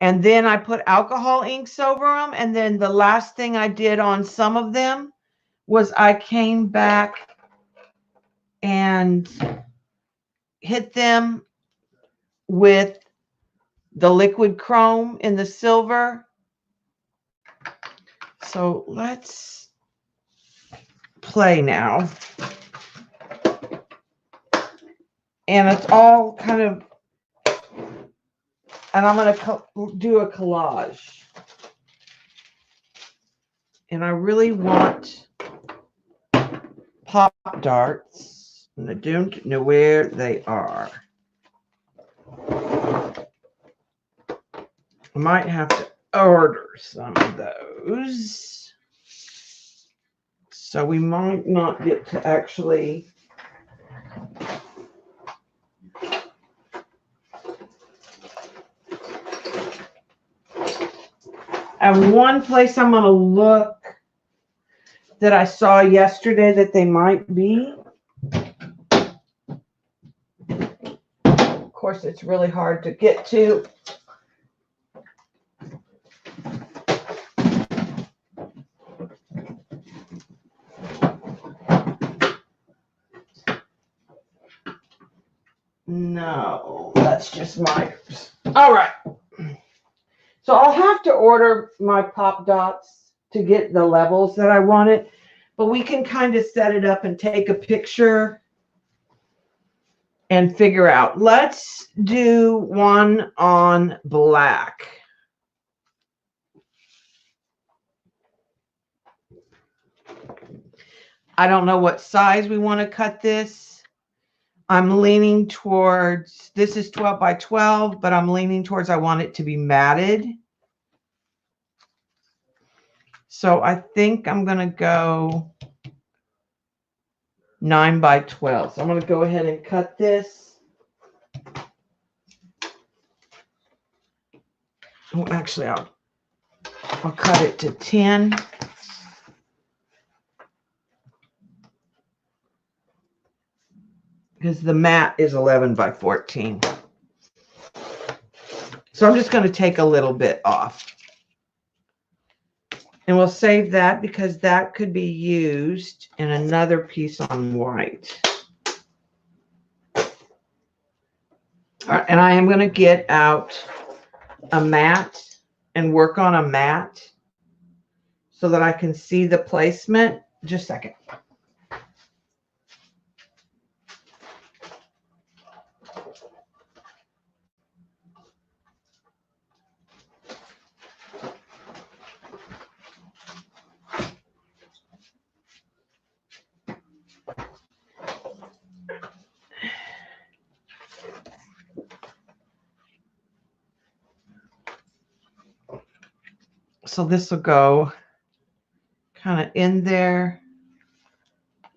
S1: And then I put alcohol inks over them. And then the last thing I did on some of them was I came back and hit them with the liquid chrome in the silver. So let's play now. And it's all kind of, and I'm going to do a collage. And I really want pop darts, and I don't know where they are. I might have to order some of those. So we might not get to actually and one place I'm going to look that I saw yesterday that they might be. Of course, it's really hard to get to. No, that's just Myers. All right. So I'll have to order my pop dots to get the levels that I wanted, but we can kind of set it up and take a picture and figure out. Let's do one on black. I don't know what size we want to cut this. I'm leaning towards, this is 12 by 12, but I'm leaning towards I want it to be matted. So I think I'm going to go 9 by 12. So I'm going to go ahead and cut this. Oh, actually, I'll cut it to 10. Because the mat is 11 by 14. So I'm just going to take a little bit off. And we'll save that because that could be used in another piece on white. All right, and I am going to get out a mat and work on a mat so that I can see the placement. Just a second. So this will go kind of in there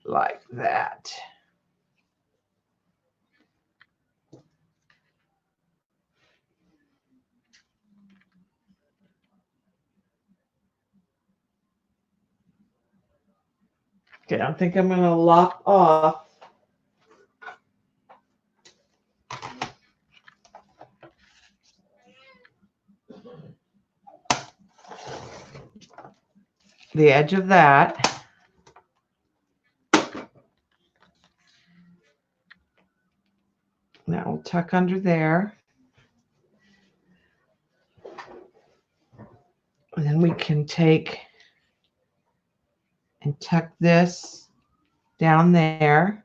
S1: like that. Okay, I think I'm going to lop off the edge of that. That will tuck under there. And then we can take and tuck this down there.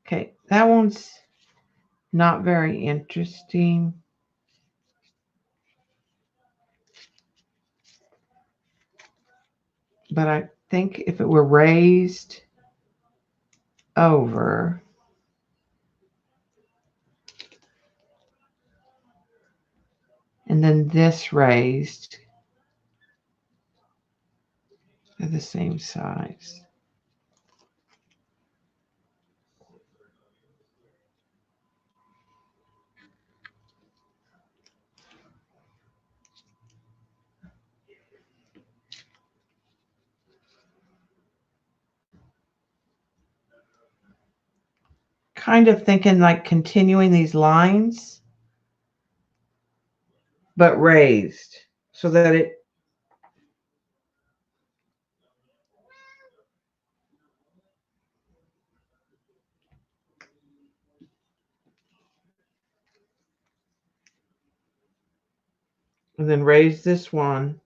S1: Okay, that one's not very interesting. But I think if it were raised over, and then this raised, they're the same size. Kind of thinking like continuing these lines, but raised so that it and then raise this one.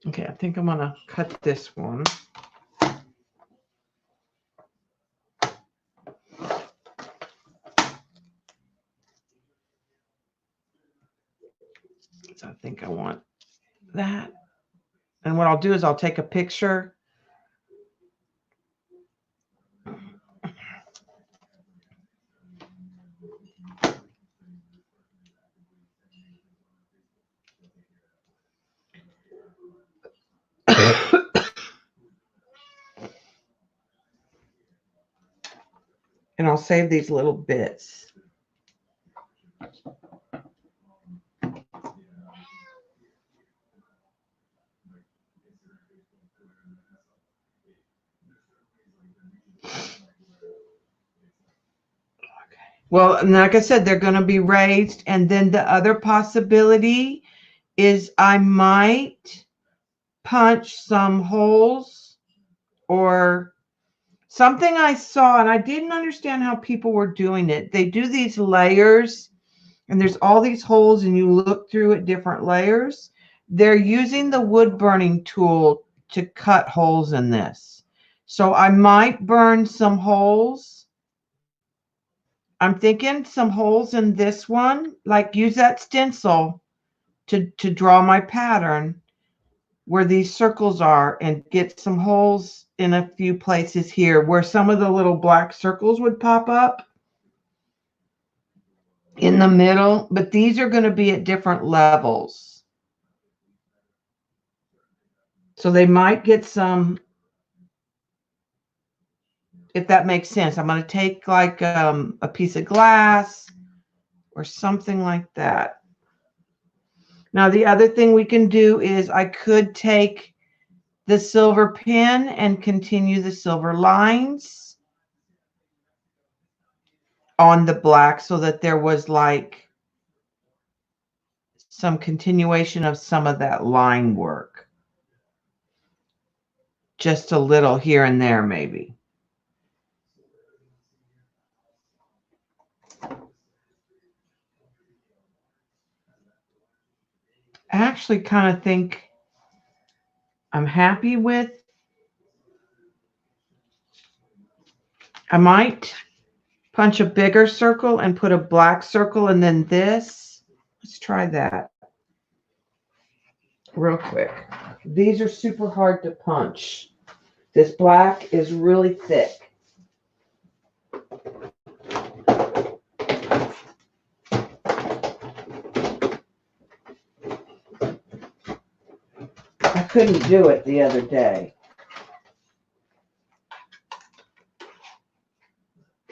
S1: Okay, I think I'm gonna cut this one. So I think I want that. And what I'll do is I'll take a picture. And I'll save these little bits. Well, and like I said, they're going to be raised. And then the other possibility is I might punch some holes or something I saw, and I didn't understand how people were doing it. They do these layers, and there's all these holes, and you look through at different layers. They're using the wood burning tool to cut holes in this. So I might burn some holes. I'm thinking some holes in this one, like use that stencil to draw my pattern. where these circles are and get some holes in a few places here where some of the little black circles would pop up in the middle, but these are going to be at different levels. So they might get some, if that makes sense. I'm going to take like a piece of glass or something like that. Now, the other thing we can do is I could take the silver pen and continue the silver lines on the black so that there was like some continuation of some of that line work. Just a little here and there, maybe. I actually kind of think I'm happy with. I might punch a bigger circle and put a black circle and then this. Let's try that real quick. These are super hard to punch. This black is really thick. I couldn't do it the other day.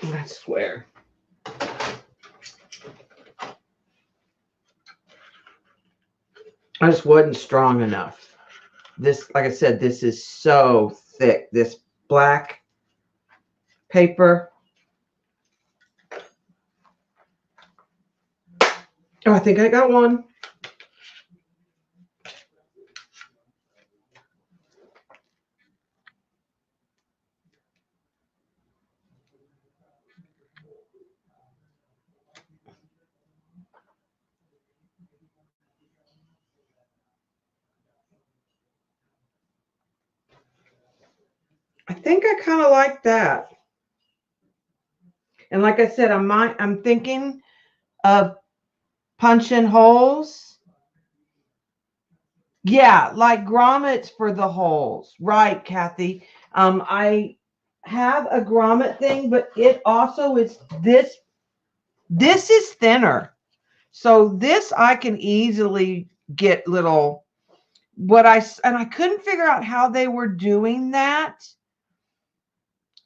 S1: I swear. I just wasn't strong enough. This, like I said, this is so thick. This black paper. Oh, I think I got one. I think I kind of like that. And like I said, I'm thinking of punching holes. Yeah, like grommets for the holes. Right, Kathy. I have a grommet thing, but it also is this. This is thinner. So this I can easily get little, and I couldn't figure out how they were doing that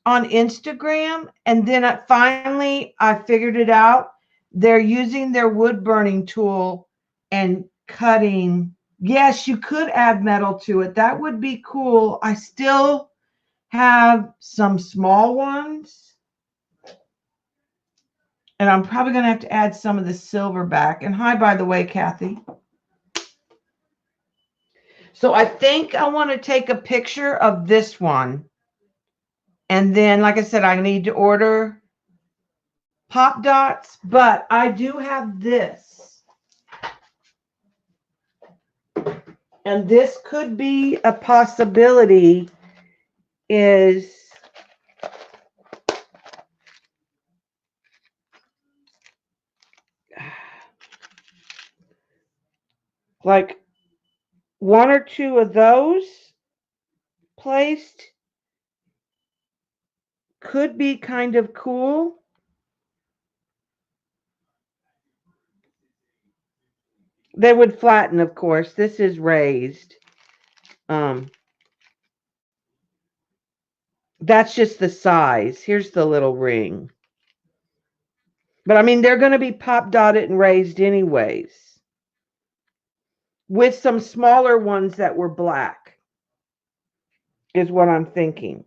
S1: on Instagram. And then finally I figured it out. They're using their wood burning tool and cutting. Yes, you could add metal to it. That would be cool. I still have some small ones. And I'm probably going to have to add some of the silver back. And hi, by the way, Kathy. So I think I want to take a picture of this one. And then, like I said, I need to order pop dots, but I do have this. And this could be a possibility is like one or two of those placed could be kind of cool. They would flatten, of course. This is raised. That's just the size. Here's the little ring. But I mean, they're going to be pop dotted and raised anyways. With some smaller ones that were black, is what I'm thinking.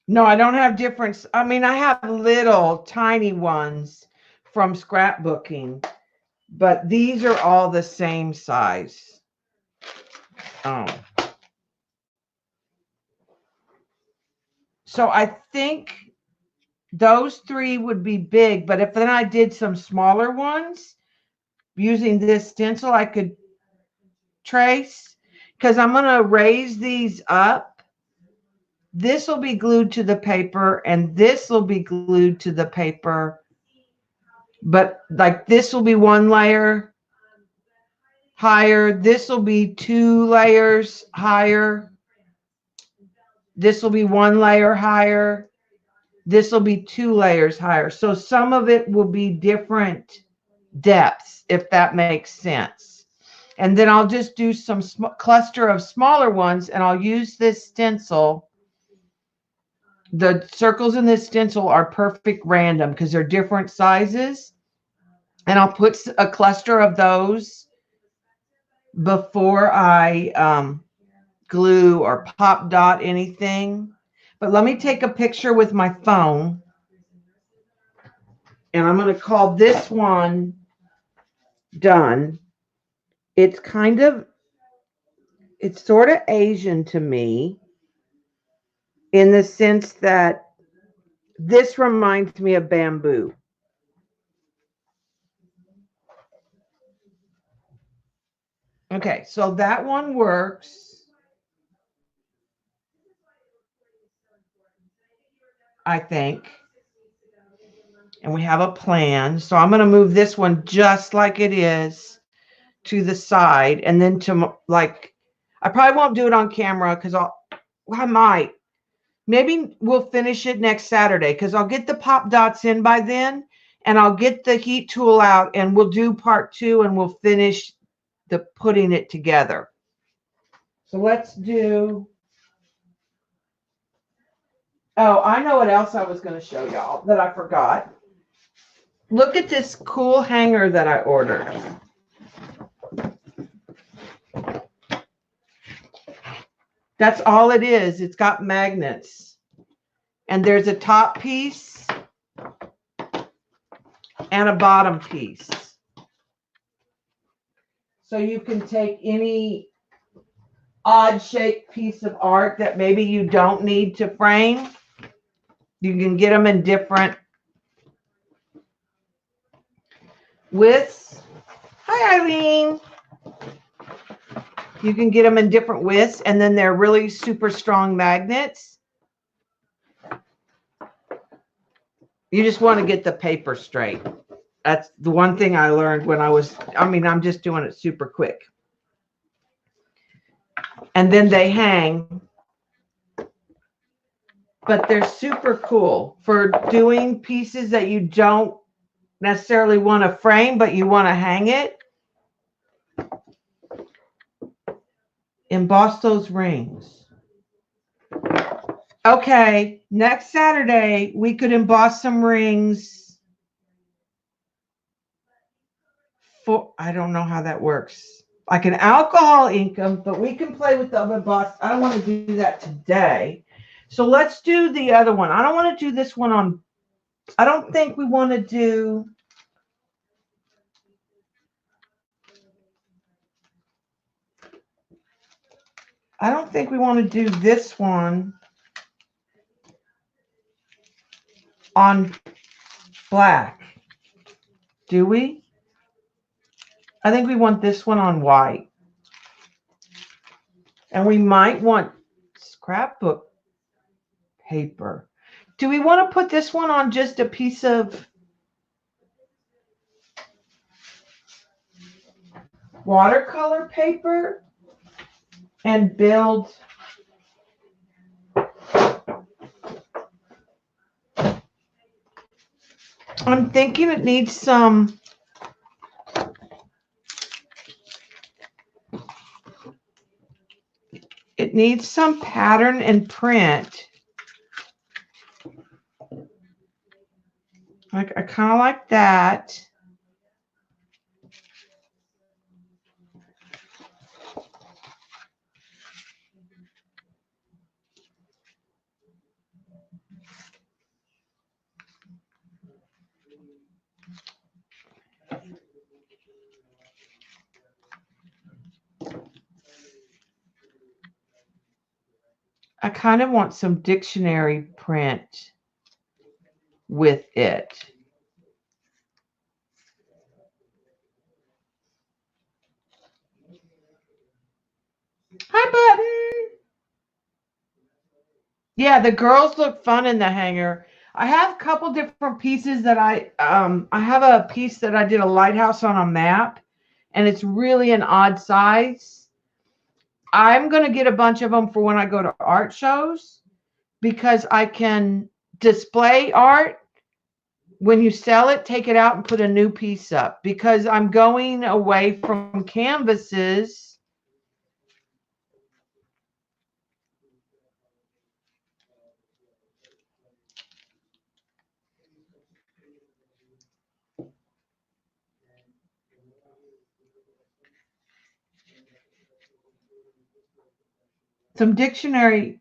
S1: No, I don't have different. I mean, I have little tiny ones from scrapbooking, but these are all the same size. Oh. So I think those 3 would be big, but if then I did some smaller ones using this stencil, I could trace, because I'm going to raise these up. This will be glued to the paper and this will be glued to the paper, but like this will be 1 layer higher, this will be 2 layers higher, this will be 1 layer higher, this will be 2 layers higher. So some of it will be different depths, if that makes sense. And then I'll just do some cluster of smaller ones, and I'll use this stencil. The circles in this stencil are perfect random because they're different sizes. And I'll put a cluster of those before I glue or pop dot anything. But let me take a picture with my phone. And I'm going to call this one done. It's sort of Asian to me in the sense that this reminds me of bamboo. Okay, so that one works, I think. And we have a plan. So I'm going to move this one just like it is to the side. And then to like, I probably won't do it on camera because I might. Maybe we'll finish it next Saturday because I'll get the pop dots in by then. And I'll get the heat tool out and we'll do part 2 and we'll finish the putting it together. So let's do. Oh, I know what else I was going to show y'all that I forgot. Look at this cool hanger that I ordered. That's all it is. It's got magnets. And there's a top piece and a bottom piece. So you can take any odd shaped piece of art that maybe you don't need to frame. You can get them in different widths. Hi, Eileen. You can get them in different widths, and then they're really super strong magnets. You just want to get the paper straight. That's the one thing I learned when I'm just doing it super quick. And then they hang. But they're super cool for doing pieces that you don't necessarily want to frame, but you want to hang it. Emboss those rings. Okay, next Saturday, we could emboss some rings. I don't know how that works. I can alcohol ink them, but we can play with the emboss. I don't want to do that today. So let's do the other one. I don't want to do this one on. I don't think we want to do. I don't think we want to do this one on black. Do we? I think we want this one on white. And we might want scrapbook paper. Do we want to put this one on just a piece of watercolor paper and build? I'm thinking it needs some pattern and print. I kind of like that. I kind of want some dictionary print. with it. Hi, Button. Yeah, the girls look fun in the hanger. I have a couple different pieces that I have a piece that I did a lighthouse on a map, and it's really an odd size. I'm going to get a bunch of them for when I go to art shows because I can display art. When you sell it, take it out and put a new piece up because I'm going away from canvases. Some dictionary,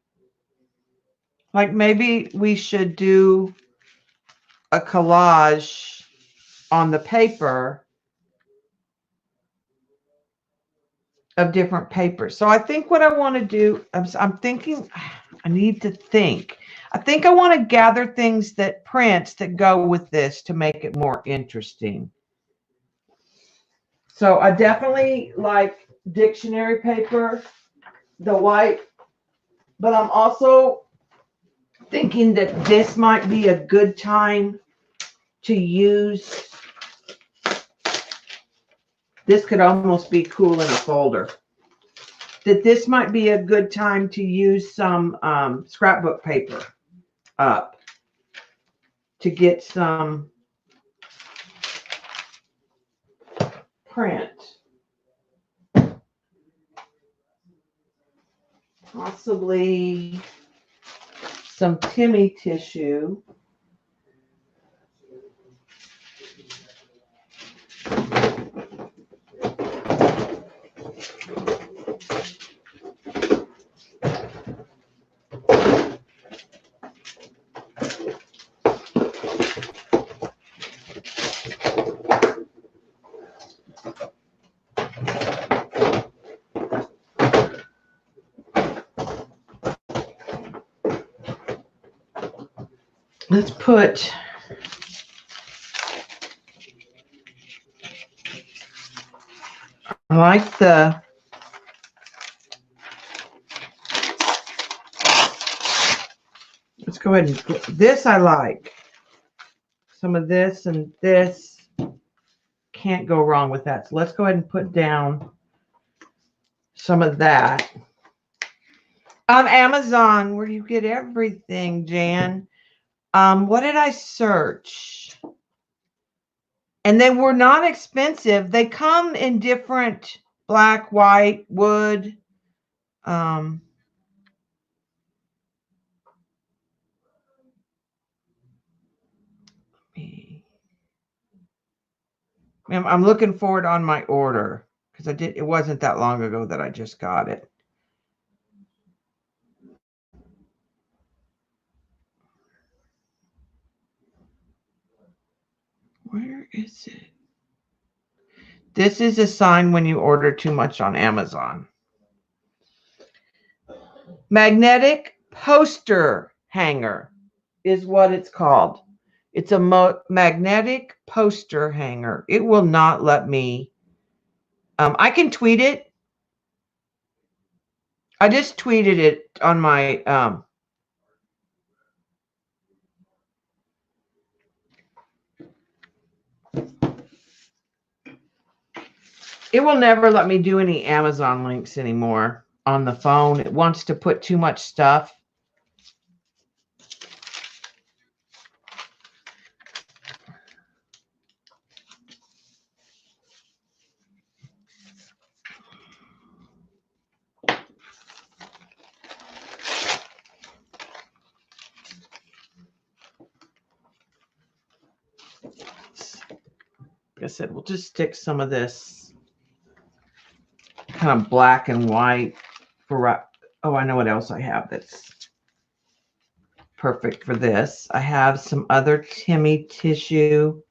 S1: like maybe we should do a collage on the paper of different papers. So I think what I want to do, I'm thinking, I need to think. I think I want to gather things that prints that go with this to make it more interesting. So I definitely like dictionary paper, the white, but I'm also thinking that this might be a good time to use. This could almost be cool in a folder. That this might be a good time to use some scrapbook paper up to get some print. Possibly some Timmy tissue. Let's put I like the let's go ahead and put this. I like some of this and this. Can't go wrong with that. So let's go ahead and put down some of that. On Amazon, where you get everything, Jan. What did I search? And they were not expensive. They come in different black, white, wood. I'm looking for it on my order because it wasn't that long ago that I just got it. Where is it? This is a sign when you order too much on Amazon. Magnetic poster hanger is what it's called. It's a magnetic poster hanger. It will not let me. I can tweet it. I just tweeted it on my. It will never let me do any Amazon links anymore on the phone. It wants to put too much stuff. Like I said, we'll just stick some of this kind of black and white for. Oh, I know what else I have that's perfect for this. I have some other Timmy tissue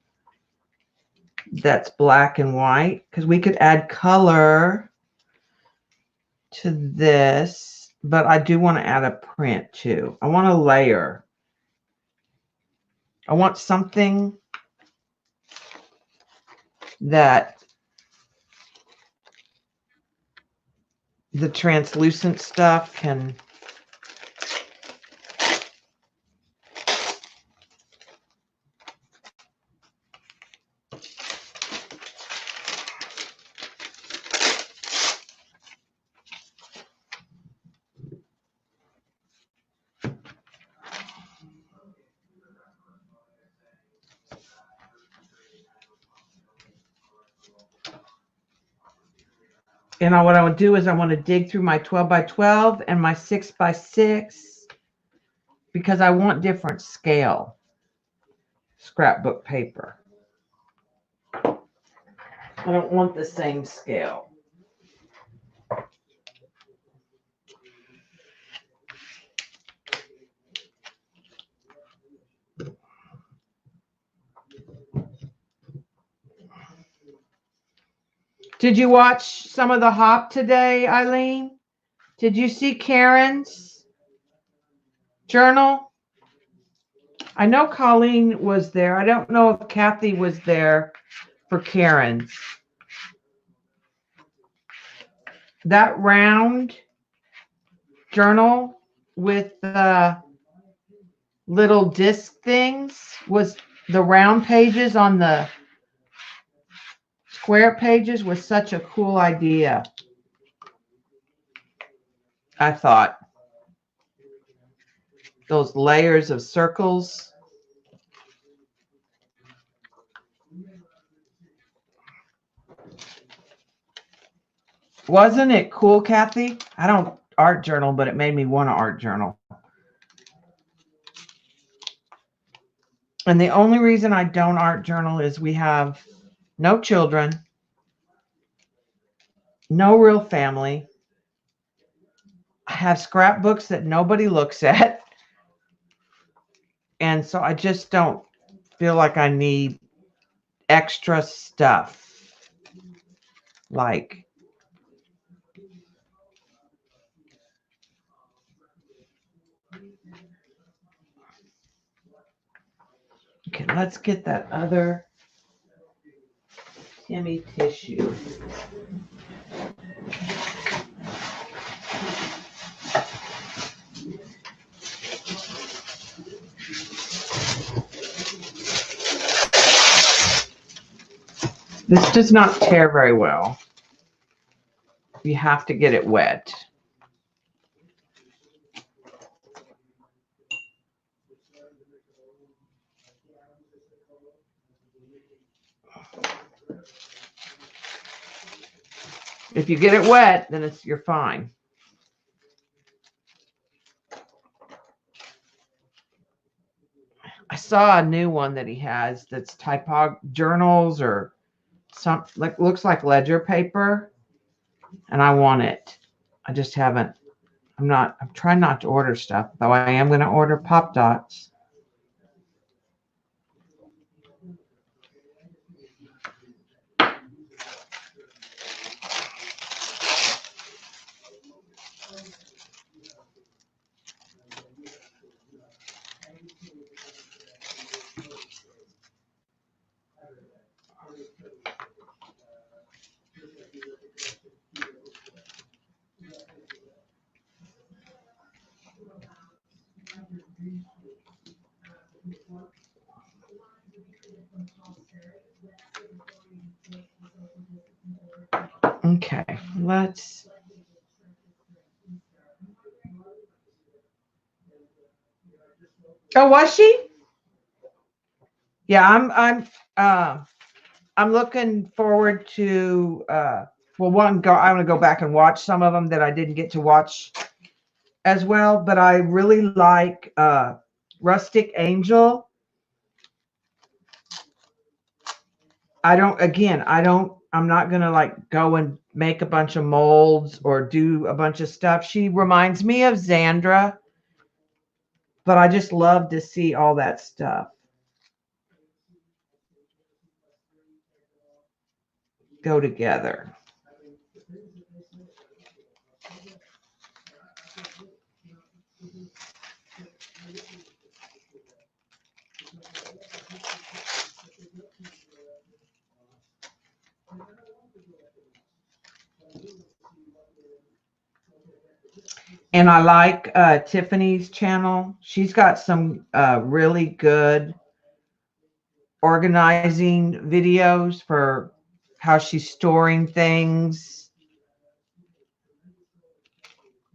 S1: that's black and white because we could add color to this, but I do want to add a print too. I want to layer. I want something that the translucent stuff can and what I would do is I want to dig through my 12 by 12 and my 6 by 6 because I want different scale scrapbook paper. I don't want the same scale. Did you watch some of the hop today, Eileen? Did you see Karen's journal? I know Colleen was there. I don't know if Kathy was there for Karen's. That round journal with the little disc things was the round pages on the square pages was such a cool idea. I thought those layers of circles. Wasn't it cool, Kathy? I don't art journal, but it made me want to art journal. And the only reason I don't art journal is we have no children, no real family. I have scrapbooks that nobody looks at. And so I just don't feel like I need extra stuff. Like, okay, let's get that other Timmy tissue. This does not tear very well. You have to get it wet. If you get it wet, then you're fine. I saw a new one that he has that's journals or some like looks like ledger paper, and I want it. I just haven't. I'm trying not to order stuff, though I am going to order Pop Dots. Okay, let's. Oh, was she? Yeah, I'm looking forward to well, I'm going to go back and watch some of them that I didn't get to watch as well, but I really like Rustic Angel. I'm not going to like go and make a bunch of molds or do a bunch of stuff. She reminds me of Xandra, but I just love to see all that stuff go together. And I like Tiffany's channel. She's got some really good organizing videos for how she's storing things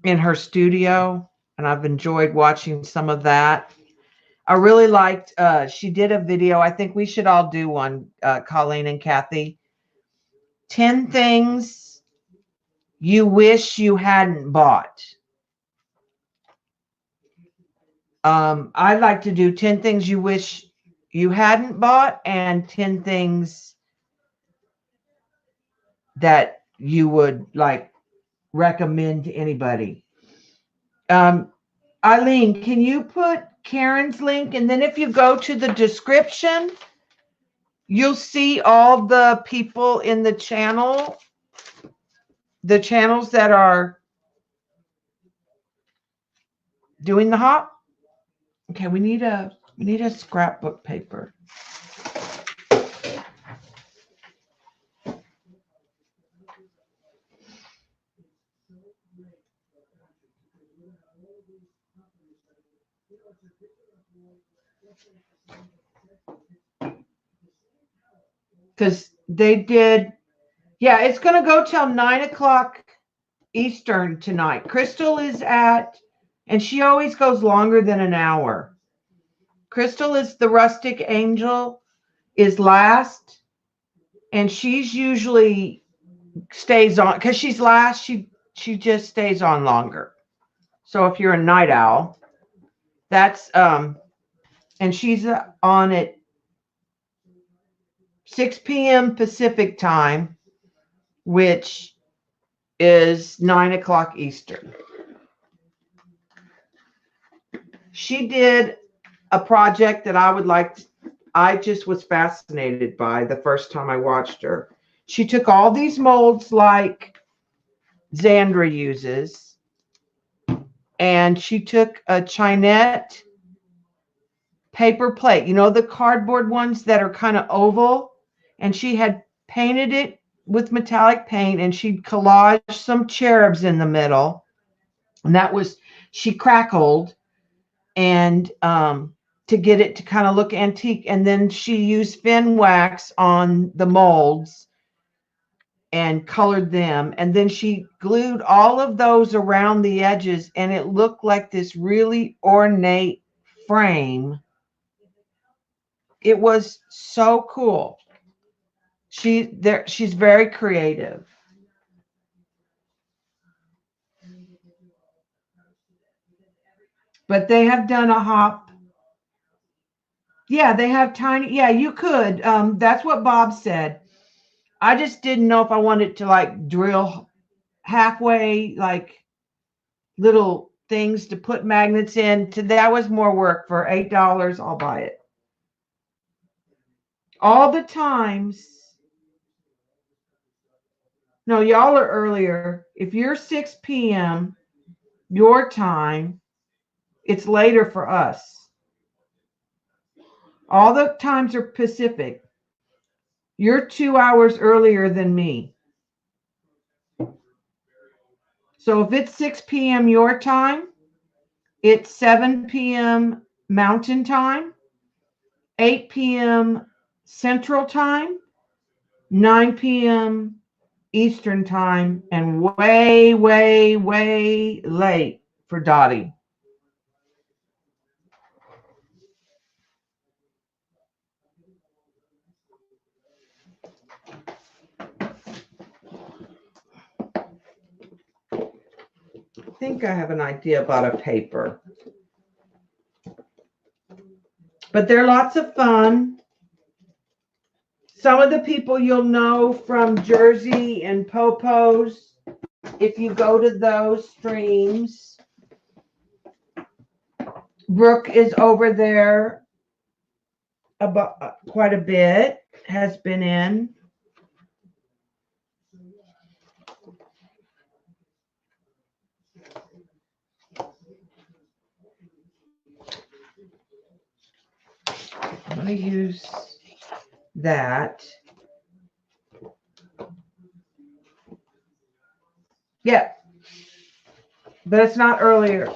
S1: in her studio. And I've enjoyed watching some of that. I really liked, she did a video. I think we should all do one, Colleen and Kathy. 10 things you wish you hadn't bought. I'd like to do 10 things you wish you hadn't bought and 10 things that you would like recommend to anybody. Eileen, can you put Karen's link? And then if you go to the description, you'll see all the people in the channel, the channels that are doing the hop. Okay, we need a scrapbook paper. Because they did, yeah, it's going to go till 9 o'clock Eastern tonight. Crystal is at, and she always goes longer than an hour. Crystal is the Rustic Angel, is last, and she's usually stays on, because she's last, she just stays on longer. So if you're a night owl, that's, and she's on at 6 p.m. Pacific time, which is 9 o'clock Eastern. She did a project that I would like to, I just was fascinated by the first time I watched her. She took all these molds like Xandra uses, and she took a Chinette paper plate, you know, the cardboard ones that are kind of oval, and she had painted it with metallic paint, and she'd collaged some cherubs in the middle, and that was, she crackled and to get it to kind of look antique, and then she used fin wax on the molds and colored them, and then she glued all of those around the edges, and it looked like this really ornate frame. It was so cool. She's very creative. But they have done a hop. Yeah, they have tiny. Yeah, you could. That's what Bob said. I just didn't know if I wanted to like drill halfway, like little things to put magnets in. That was more work. For $8, I'll buy it. All the times. No, y'all are earlier. If you're 6 p.m. your time, it's later for us. All the times are Pacific. You're 2 hours earlier than me. So if it's 6 p.m. your time, it's 7 p.m. Mountain Time, 8 p.m. Central Time, 9 p.m. Eastern Time, and way, way, way late for Dottie. I think I have an idea about a paper. But they're lots of fun. Some of the people you'll know from Jersey and Popo's, if you go to those streams. Brooke is over there about quite a bit, has been in. I'm going to use that. Yeah, but it's not earlier.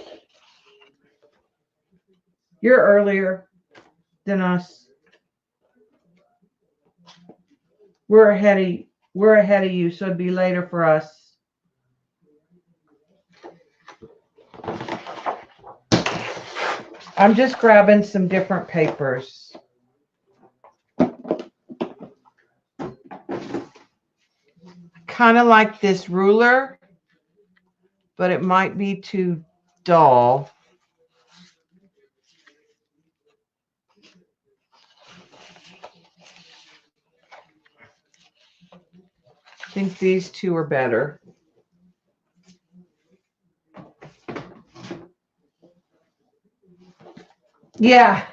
S1: You're earlier than us. We're ahead of you, so it'd be later for us. I'm just grabbing some different papers. Kind of like this ruler, but it might be too dull. I think these two are better. Yeah,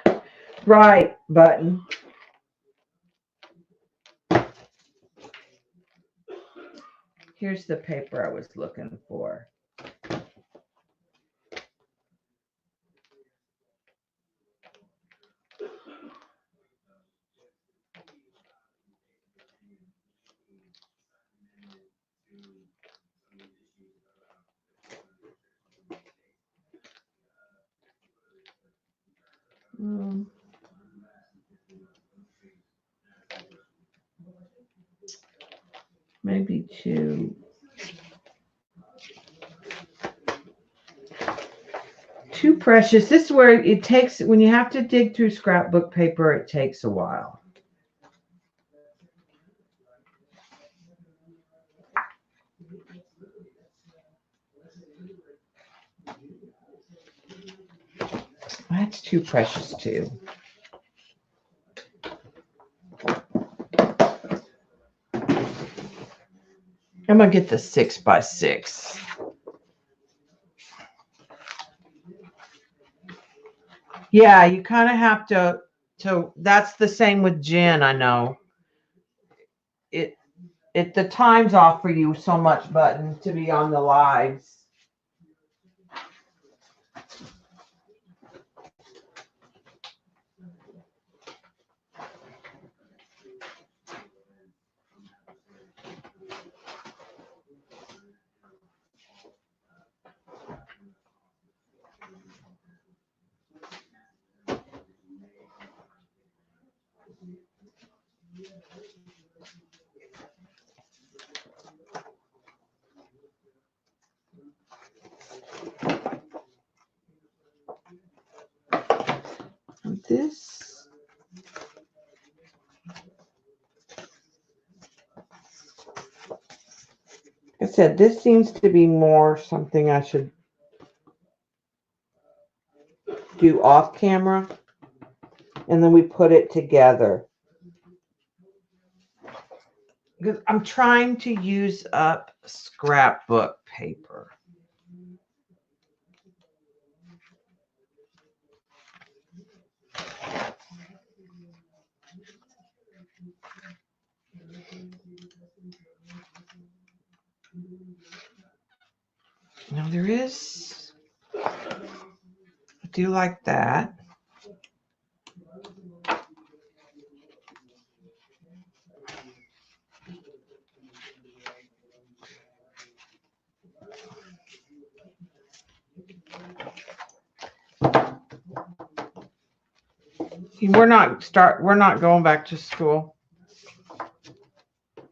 S1: right, button. Here's the paper I was looking for. Maybe two. Too precious. This is where it takes, when you have to dig through scrapbook paper, it takes a while. That's too precious too. I'm gonna get the 6x6. Yeah, you kind of have to. That's the same with Jen. I know. The time's off for you so much, button, to be on the lives. This. Like I said, this seems to be more something I should do off camera, and then we put it together. Because I'm trying to use up scrapbook paper. Now there is, I do like that. We're not going back to school.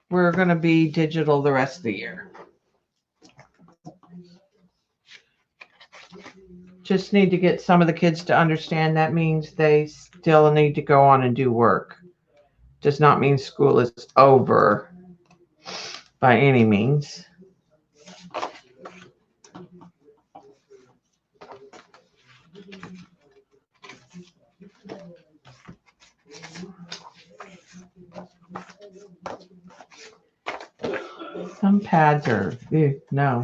S1: We're going to be digital the rest of the year. Just need to get some of the kids to understand that means they still need to go on and do work. Does not mean school is over by any means. Some pads are, no.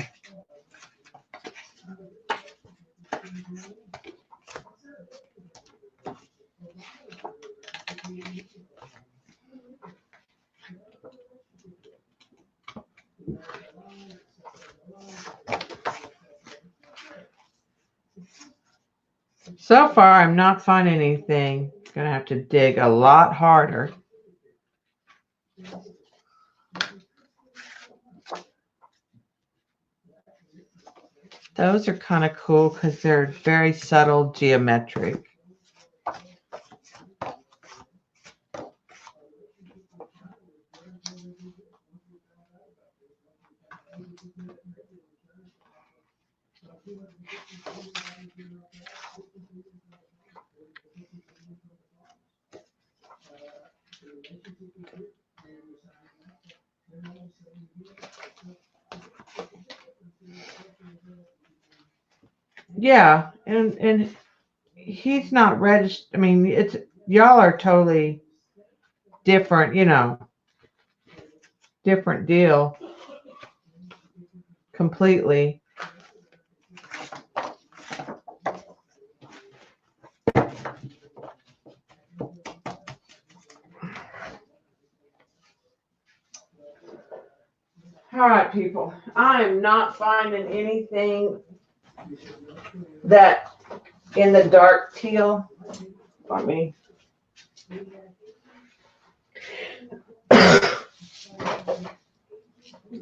S1: So far, I'm not finding anything. Gonna have to dig a lot harder. Those are kind of cool because they're very subtle geometric. Yeah, and he's not registered. I mean, it's y'all are totally different, you know, different deal completely. All right, people. I am not finding anything that in the dark teal. Let me.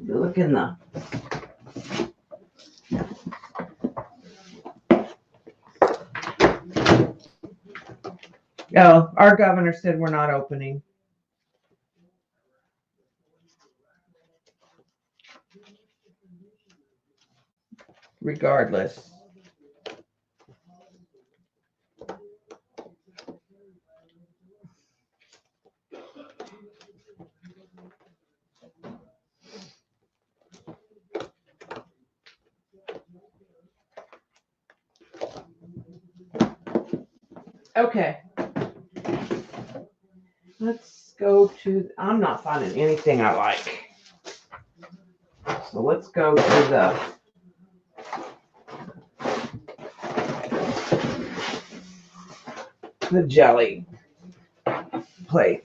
S1: Look in the. Oh, our governor said we're not opening. Regardless. Okay. Let's go to, I'm not finding anything I like. So let's go to the jelly plate.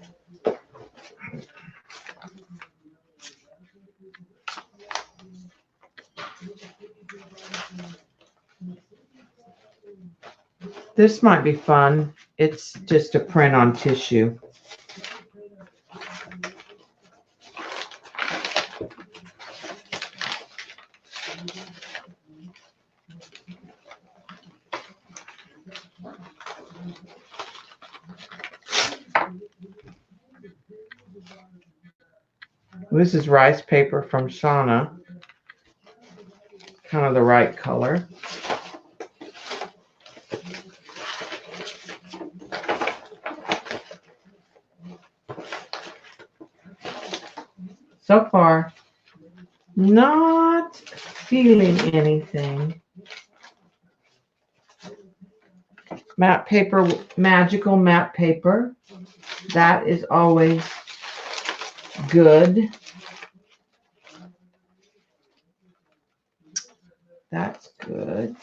S1: This might be fun. It's just a print on tissue. This is rice paper from Shauna. Kind of the right color. So far, not feeling anything. Matte paper, magical matte paper. That is always good. That's good.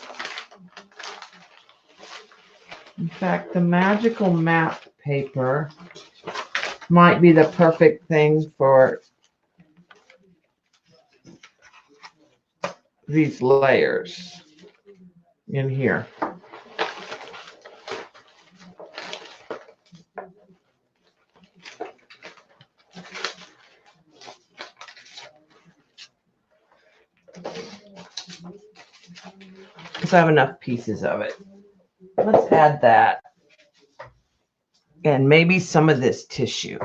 S1: In fact, the magical matte paper might be the perfect thing for these layers in here. Because I have enough pieces of it. Let's add that. And maybe some of this tissue.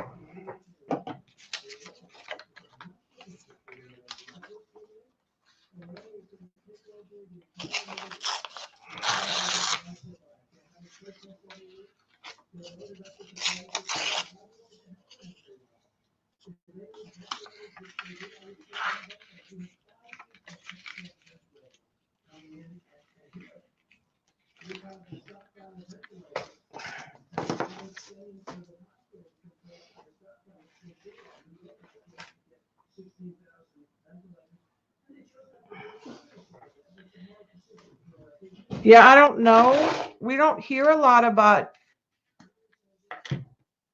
S1: Yeah, I don't know. We don't hear a lot about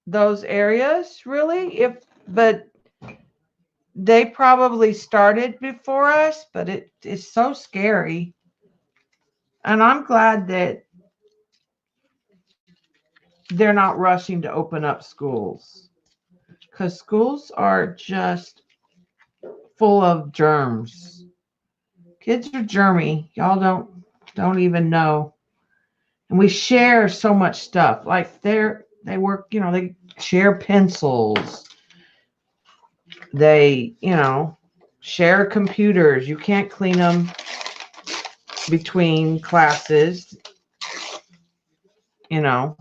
S1: those areas really, but they probably started before us, but it is so scary. And I'm glad that they're not rushing to open up schools, because schools are just full of germs. Kids are germy. Y'all don't even know. And we share so much stuff. Like they work, they share pencils. They, share computers. You can't clean them between classes, you know.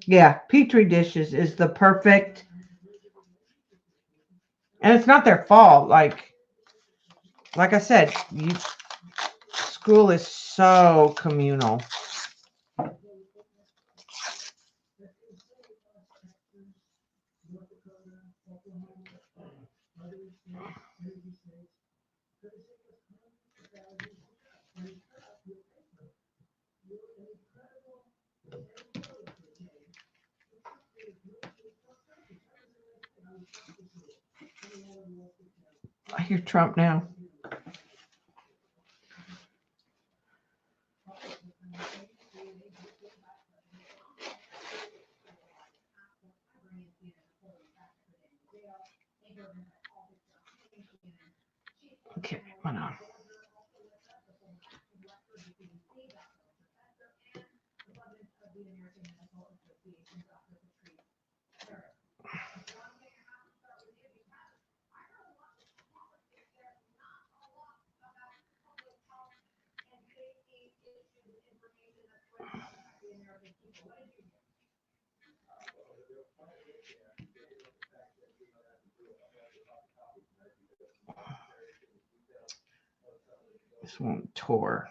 S1: Yeah, Petri dishes is the perfect, and it's not their fault. Like I said, school is so communal. I hear Trump now. Okay, hold on. This one tore.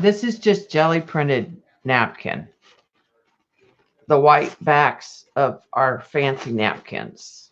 S1: This is just jelly printed napkin. The white backs of our fancy napkins.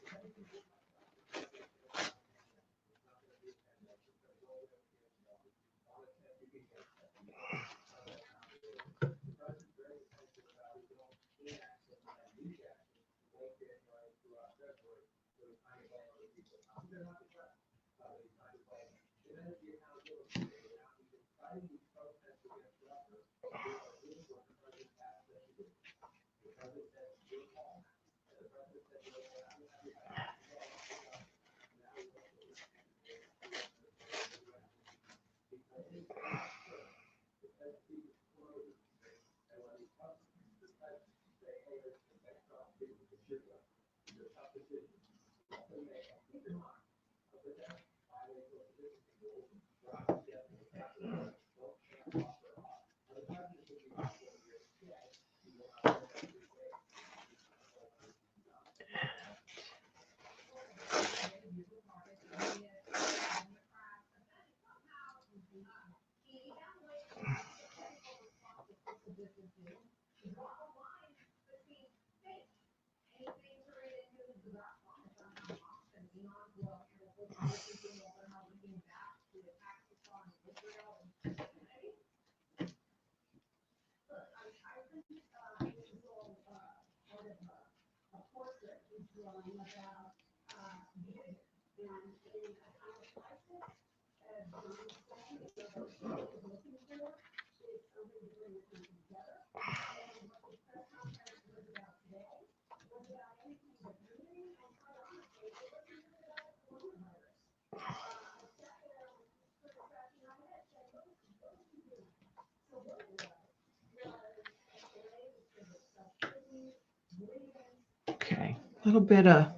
S1: Okay, a little bit of,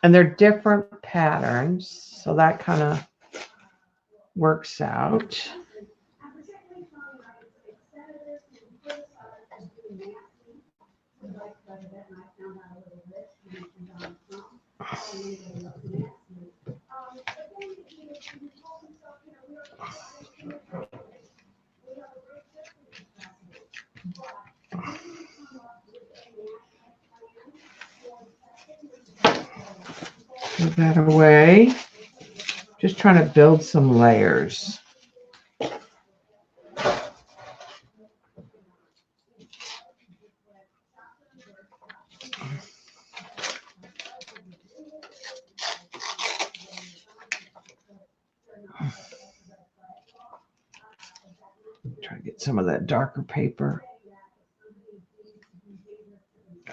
S1: and they're different patterns, so that kind of works out. Put that away. Just trying to build some layers. Try to get some of that darker paper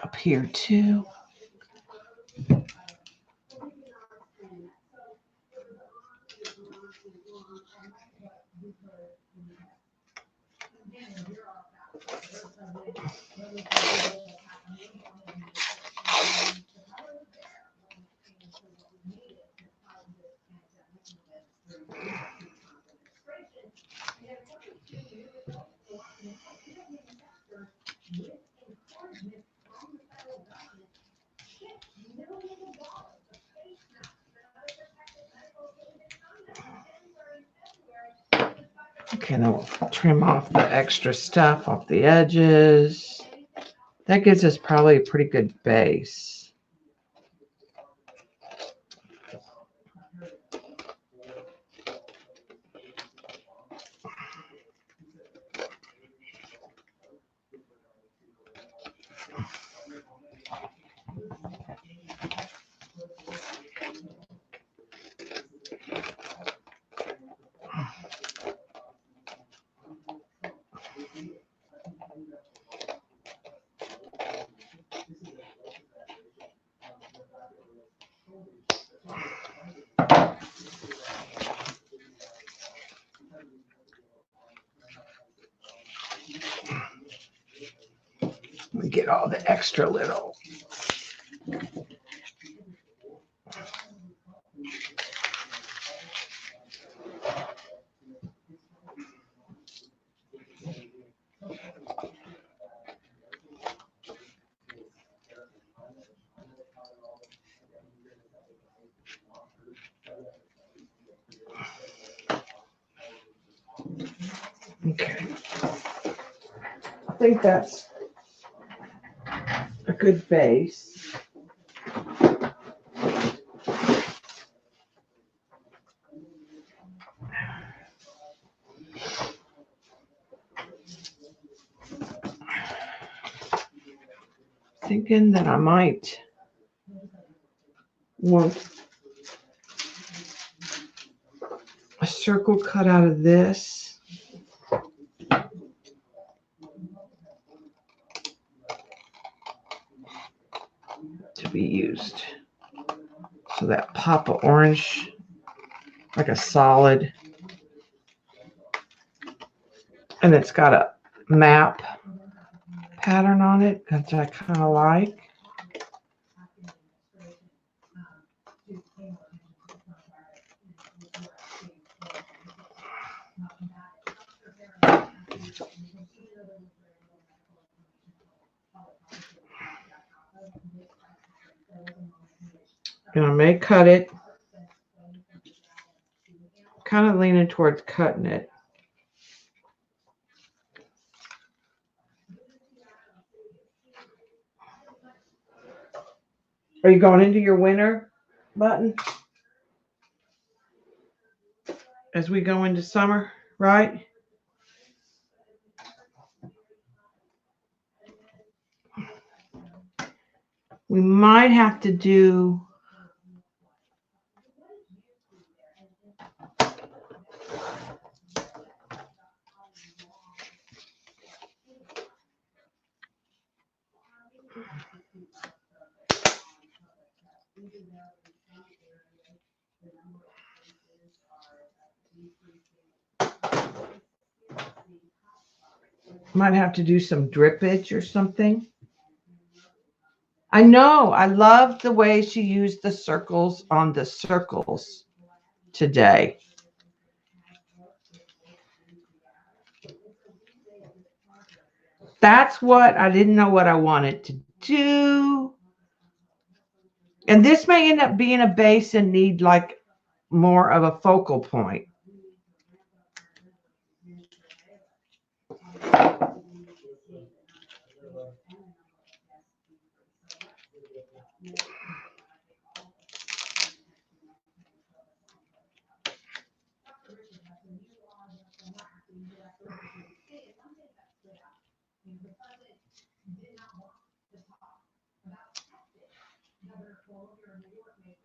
S1: up here too. Okay, then we'll trim off the extra stuff off the edges. That gives us probably a pretty good base. We get all the extra little. Okay. I think that's a good base. Thinking that I might want a circle cut out of this. To be used. So that pop of orange, like a solid. And it's got a map pattern on it that I kind of like. And I may cut it. Kind of leaning towards cutting it. Are you going into your winter button? As we go into summer, right? We might have to do some drippage or something. I know. I love the way she used the circles on the circles today. That's what I didn't know what I wanted to do. And this may end up being a base and need like more of a focal point.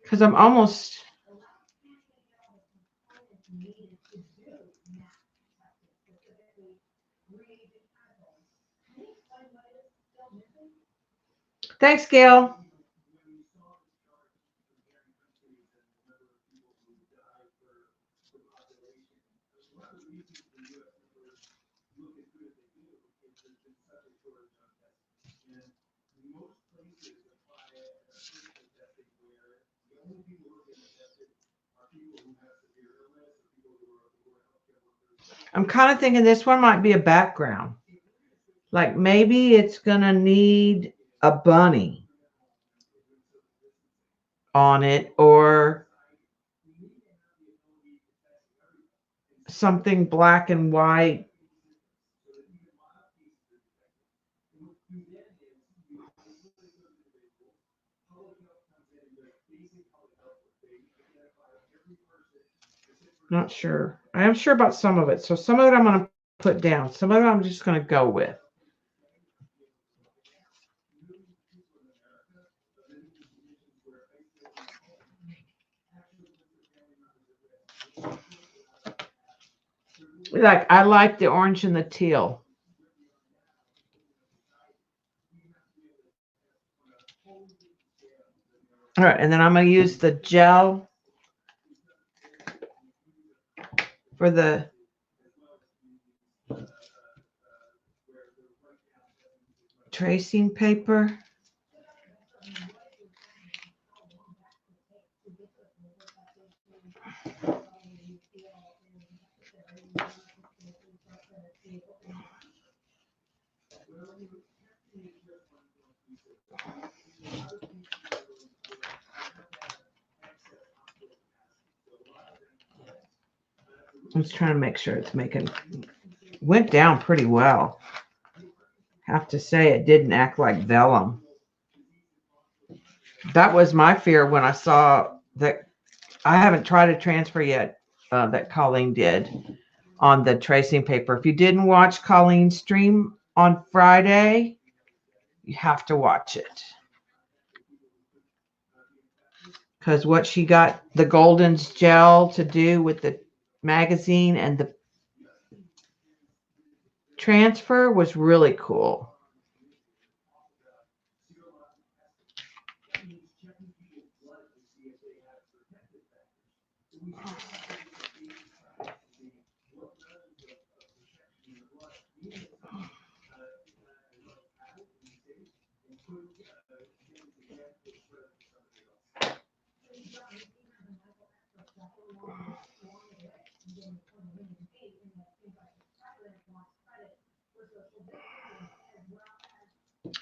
S1: Because I'm almost... Thanks, Gail. I'm kind of thinking this one might be a background. Like maybe it's going to need a bunny on it or something black and white. Not sure. I am sure about some of it. So some of it I'm going to put down. Some of it I'm just going to go with. Like I like the orange and the teal. All right, and then I'm going to use the gel for the tracing paper. I'm just trying to make sure it's went down pretty well. Have to say it didn't act like vellum. That was my fear when I saw that. I haven't tried a transfer yet that Colleen did on the tracing paper. If you didn't watch Colleen's stream on Friday, you have to watch it. Because what she got the Golden's gel to do with the magazine and the transfer was really cool.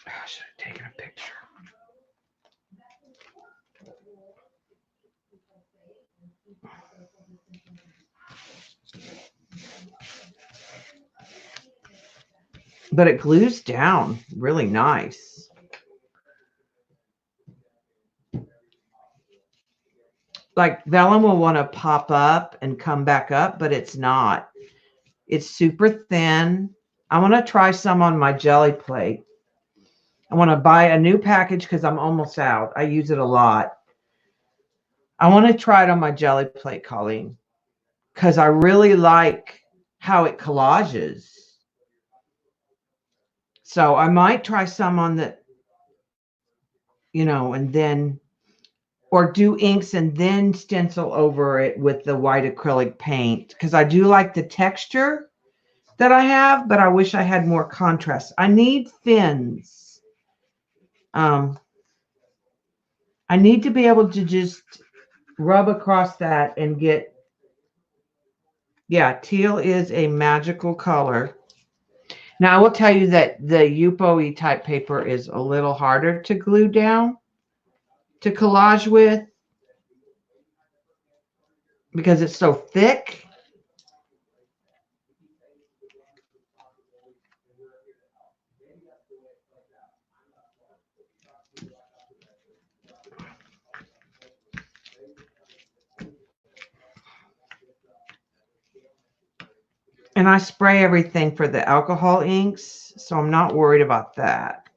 S1: I should have taken a picture. But it glues down really nice. Like vellum will want to pop up and come back up, but it's not. It's super thin. I want to try some on my jelly plate. I want to buy a new package because I'm almost out. I use it a lot. I want to try it on my jelly plate, Colleen, because I really like how it collages. So I might try some on the, and then, or do inks and then stencil over it with the white acrylic paint, because I do like the texture that I have, but I wish I had more contrast. I need fins. I need to be able to just rub across that and get, yeah, teal is a magical color. Now, I will tell you that the Yupo-y type paper is a little harder to glue down, to collage with, because it's so thick. And I spray everything for the alcohol inks, so I'm not worried about that.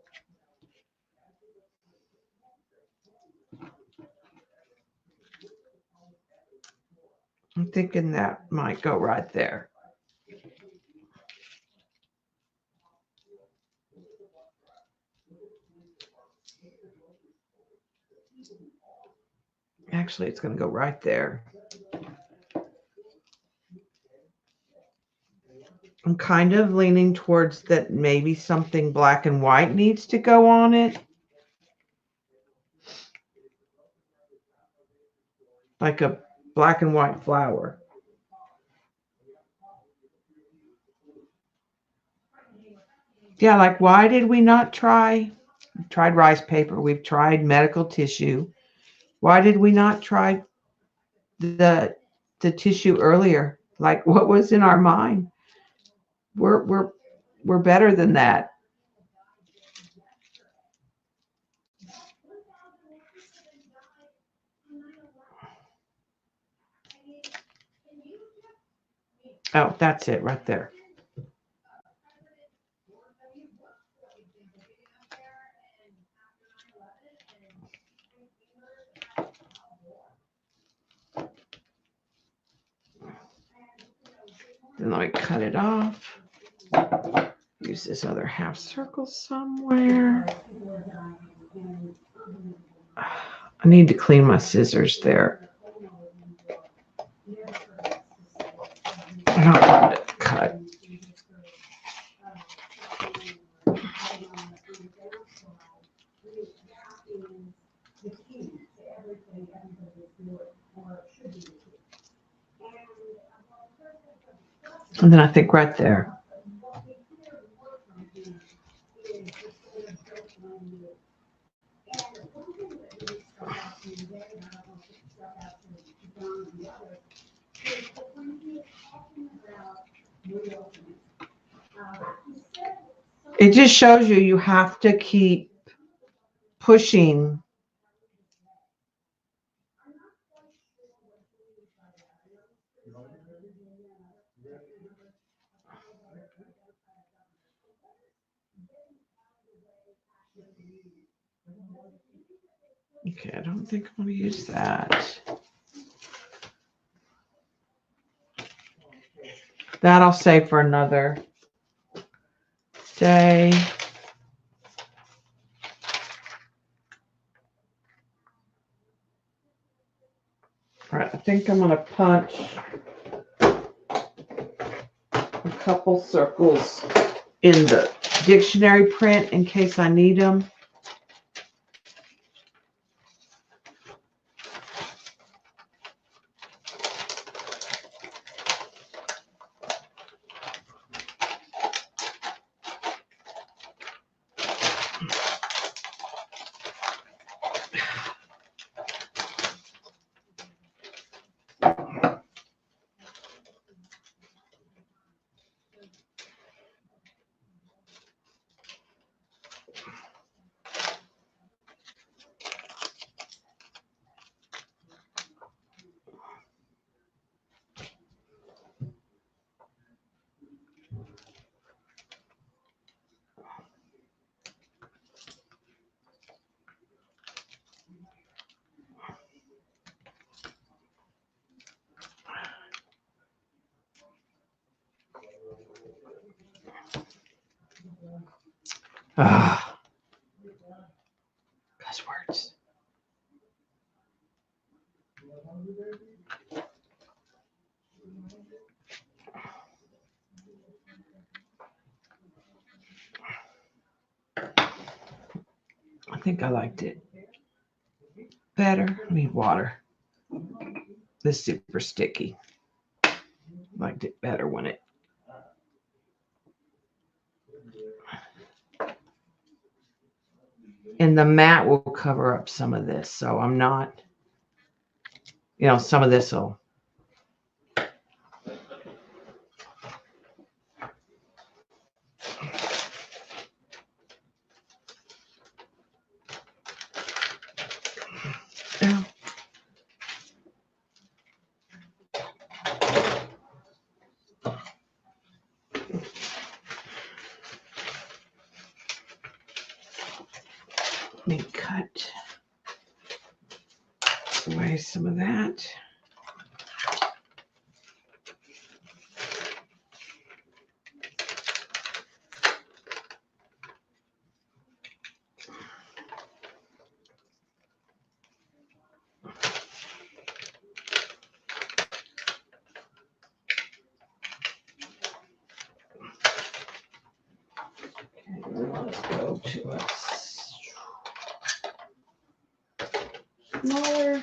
S1: thinking that might go right there. Actually, it's going to go right there. I'm kind of leaning towards that maybe something black and white needs to go on it. Like a black and white flower. Yeah, like why did we not try? We've tried rice paper. We've tried medical tissue. Why did we not try the tissue earlier? Like what was in our mind? We're better than that. Oh, that's it right there. Then let me cut it off. Use this other half circle somewhere. I need to clean my scissors there. I don't want it to cut. And then I think right there. It just shows you have to keep pushing. Okay, I don't think I'm going to use that. That I'll save for another day. All right, I think I'm going to punch a couple circles in the dictionary print in case I need them. Ah, cuss words. I think I liked it better. I need water. This is super sticky. Liked it better when it. And the mat will cover up some of this, so I'm not, some of this will. Let me cut away some of that. smaller.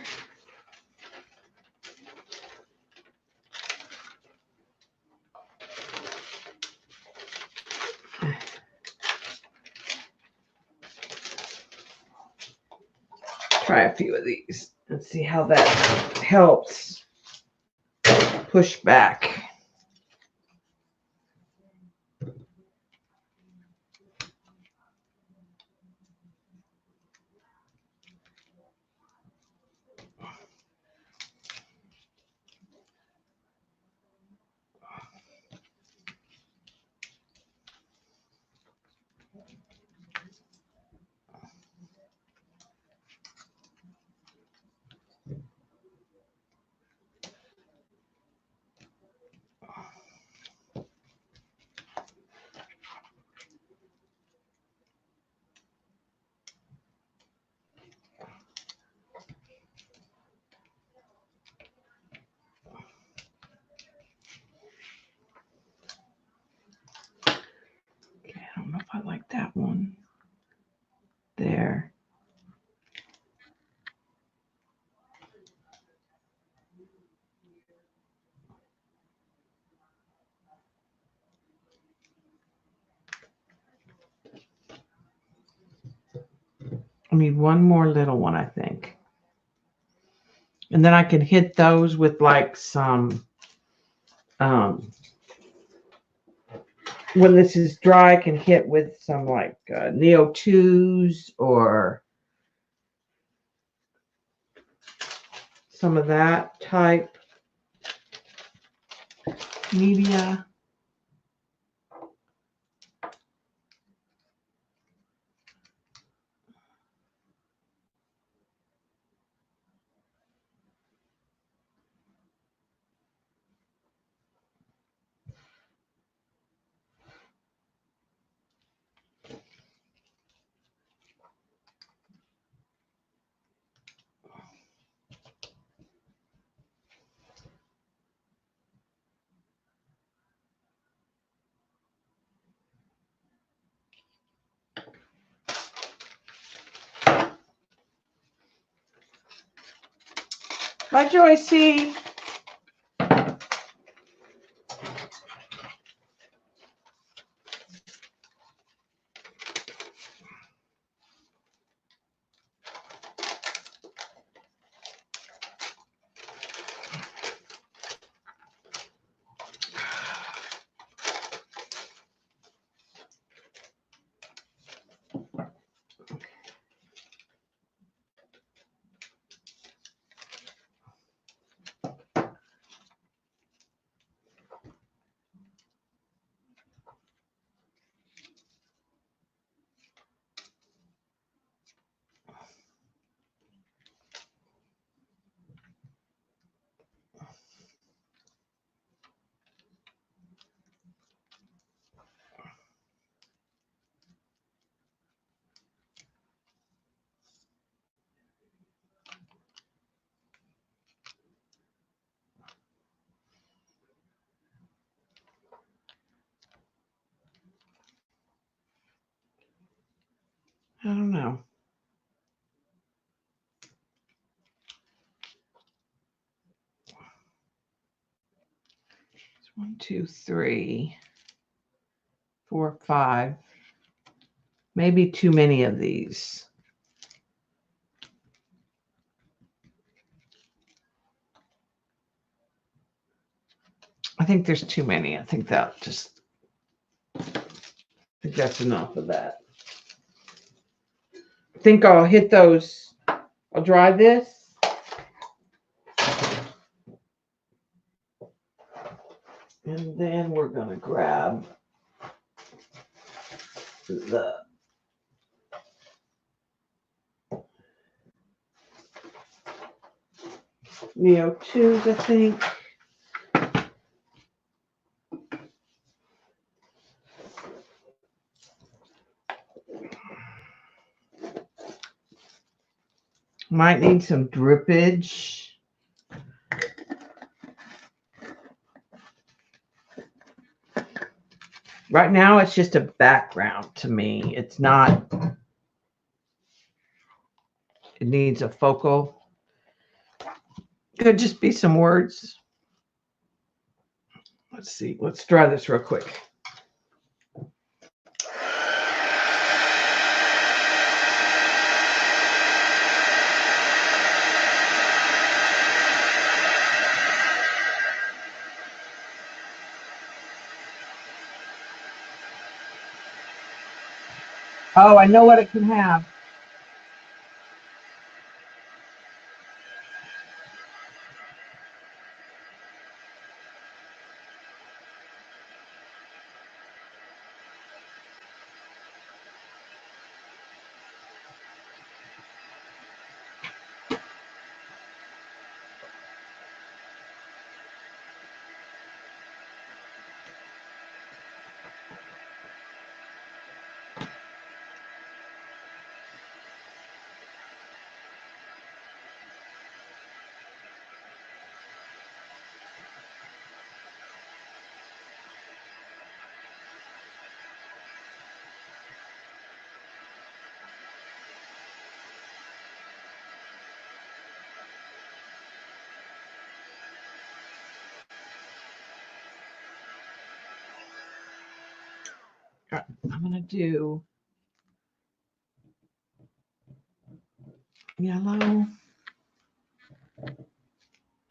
S1: Try a few of these and see how that helps push back. I don't know if I like that one. There. I need one more little one, I think. And then I can hit those with like some, when this is dry, I can hit with some like Neo 2s or some of that type media. Bye, Joycey. I don't know. 1, 2, 3, 4, 5. Maybe too many of these. I think there's too many. I think that's enough of that. I think I'll hit those. I'll dry this. And then we're going to grab the Neo 2s, I think. Might need some drippage. Right now, it's just a background to me. It's not, it needs a focal Could just be some words. Let's see. Let's try this real quick. Oh, I know what it can have. I'm going to do yellow.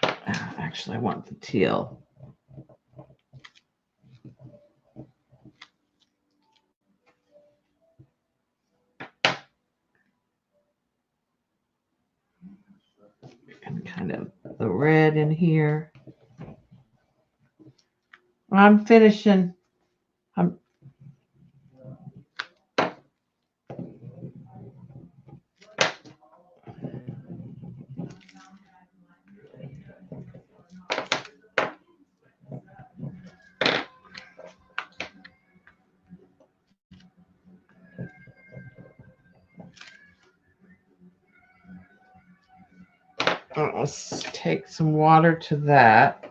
S1: Actually, I want the teal. And kind of the red in here. I'm finishing. I'm let's take some water to that.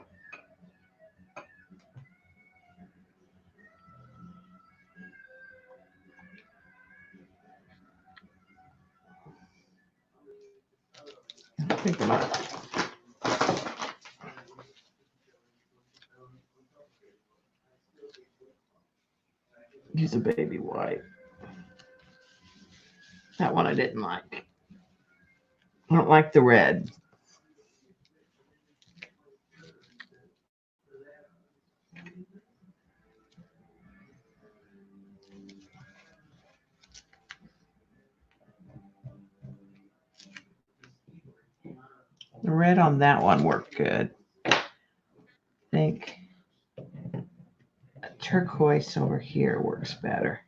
S1: I think I might use a baby white. That one I didn't like. I don't like the red. The red on that one worked good. I think turquoise over here works better.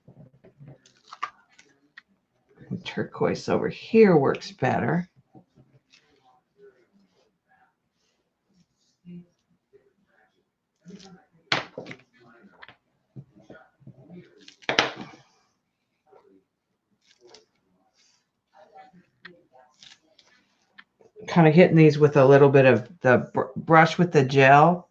S1: And turquoise over here works better. Kind of hitting these with a little bit of the brush with the gel.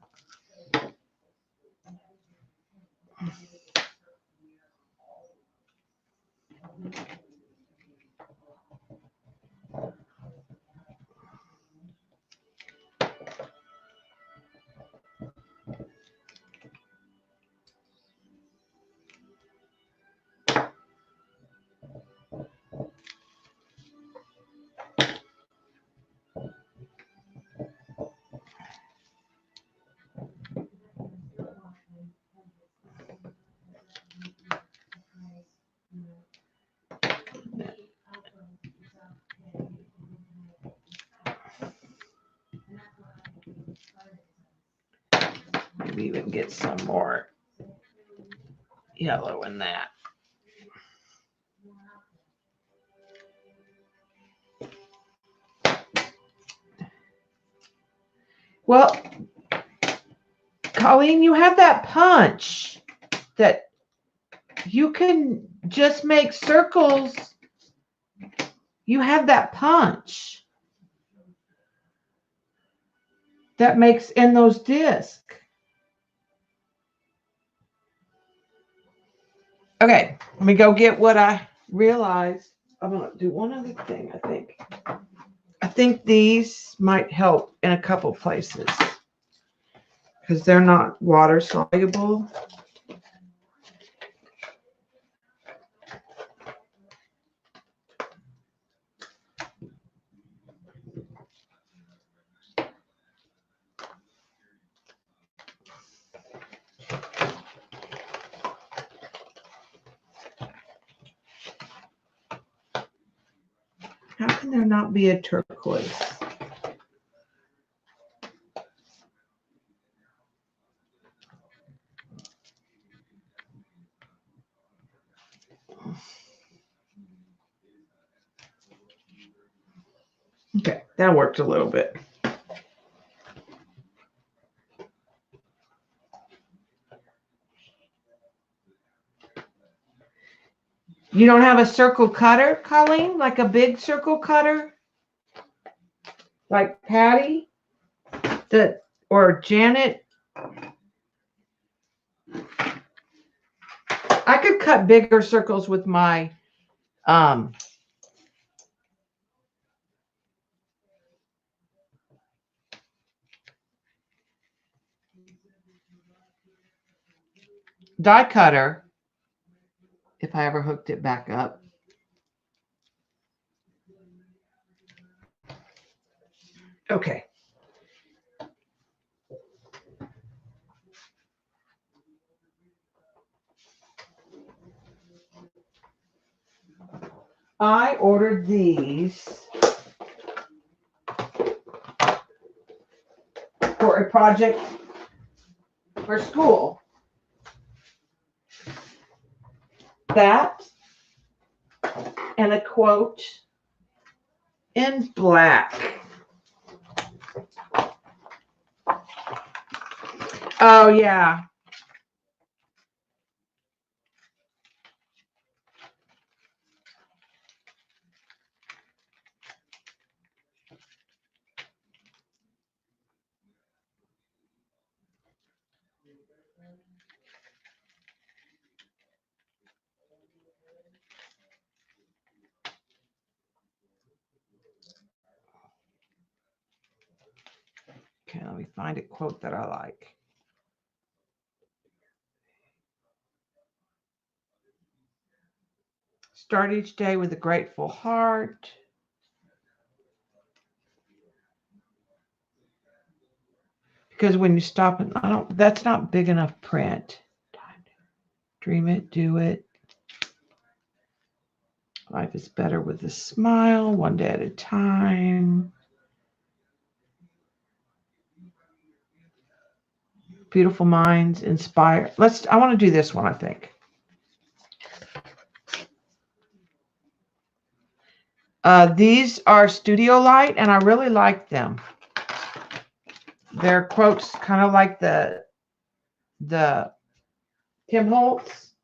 S1: Maybe even get some more yellow in that. Well, Colleen, you have that punch that you can just make circles. You have that punch that makes in those discs. Okay, let me go get what I realized. I'm going to do one other thing, I think. I think these might help in a couple places because they're not water soluble. How can there not be a turquoise? Okay, that worked a little bit. You don't have a circle cutter, Colleen? Like a big circle cutter? Like Patty? Or Janet? I could cut bigger circles with my die cutter if I ever hooked it back up. Okay. I ordered these for a project for school. That and a quote in black. Oh, yeah. Okay, let me find a quote that I like. Start each day with a grateful heart. Because when you stop and that's not big enough print. Dream it, do it. Life is better with a smile, one day at a time. Beautiful minds inspire. I want to do this one, I think. These are Studio Light, and I really like them. They're quotes kind of like the Tim Holtz.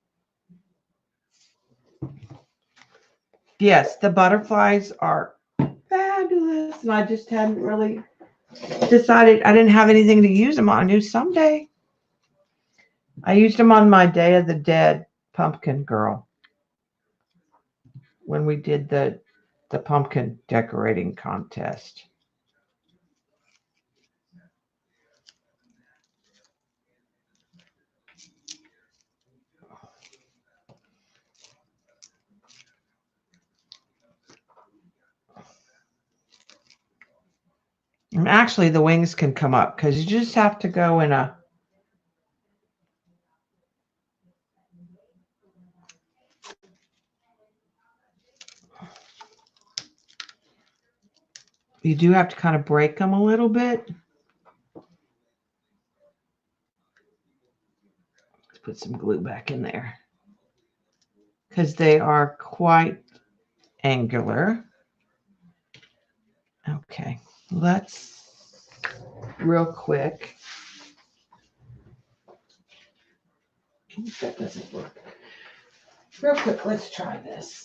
S1: Yes, the butterflies are fabulous, and I just hadn't really decided. I didn't have anything to use them on. I knew someday. I used them on my Day of the Dead pumpkin girl when we did the pumpkin decorating contest. And actually, the wings can come up because you just have to go in a. You do have to kind of break them a little bit. Let's put some glue back in there because they are quite angular. Okay, let's real quick. That doesn't work. Real quick, let's try this.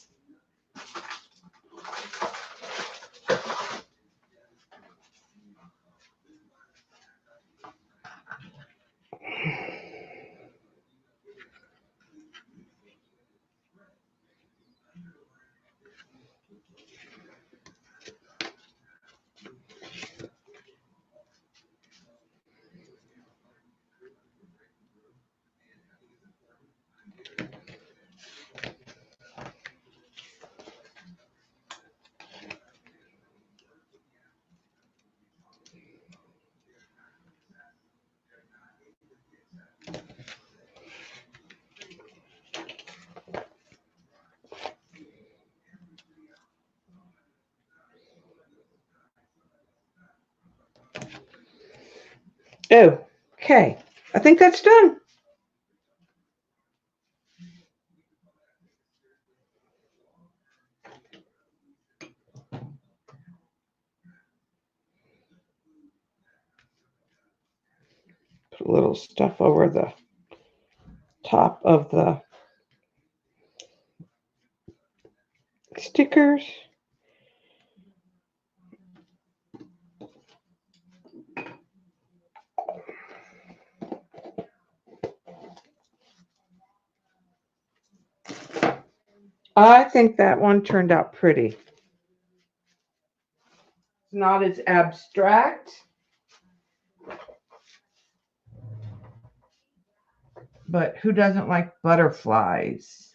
S1: Oh, okay. I think that's done. Put a little stuff over the top of the stickers. I think that one turned out pretty. It's not as abstract. But who doesn't like butterflies?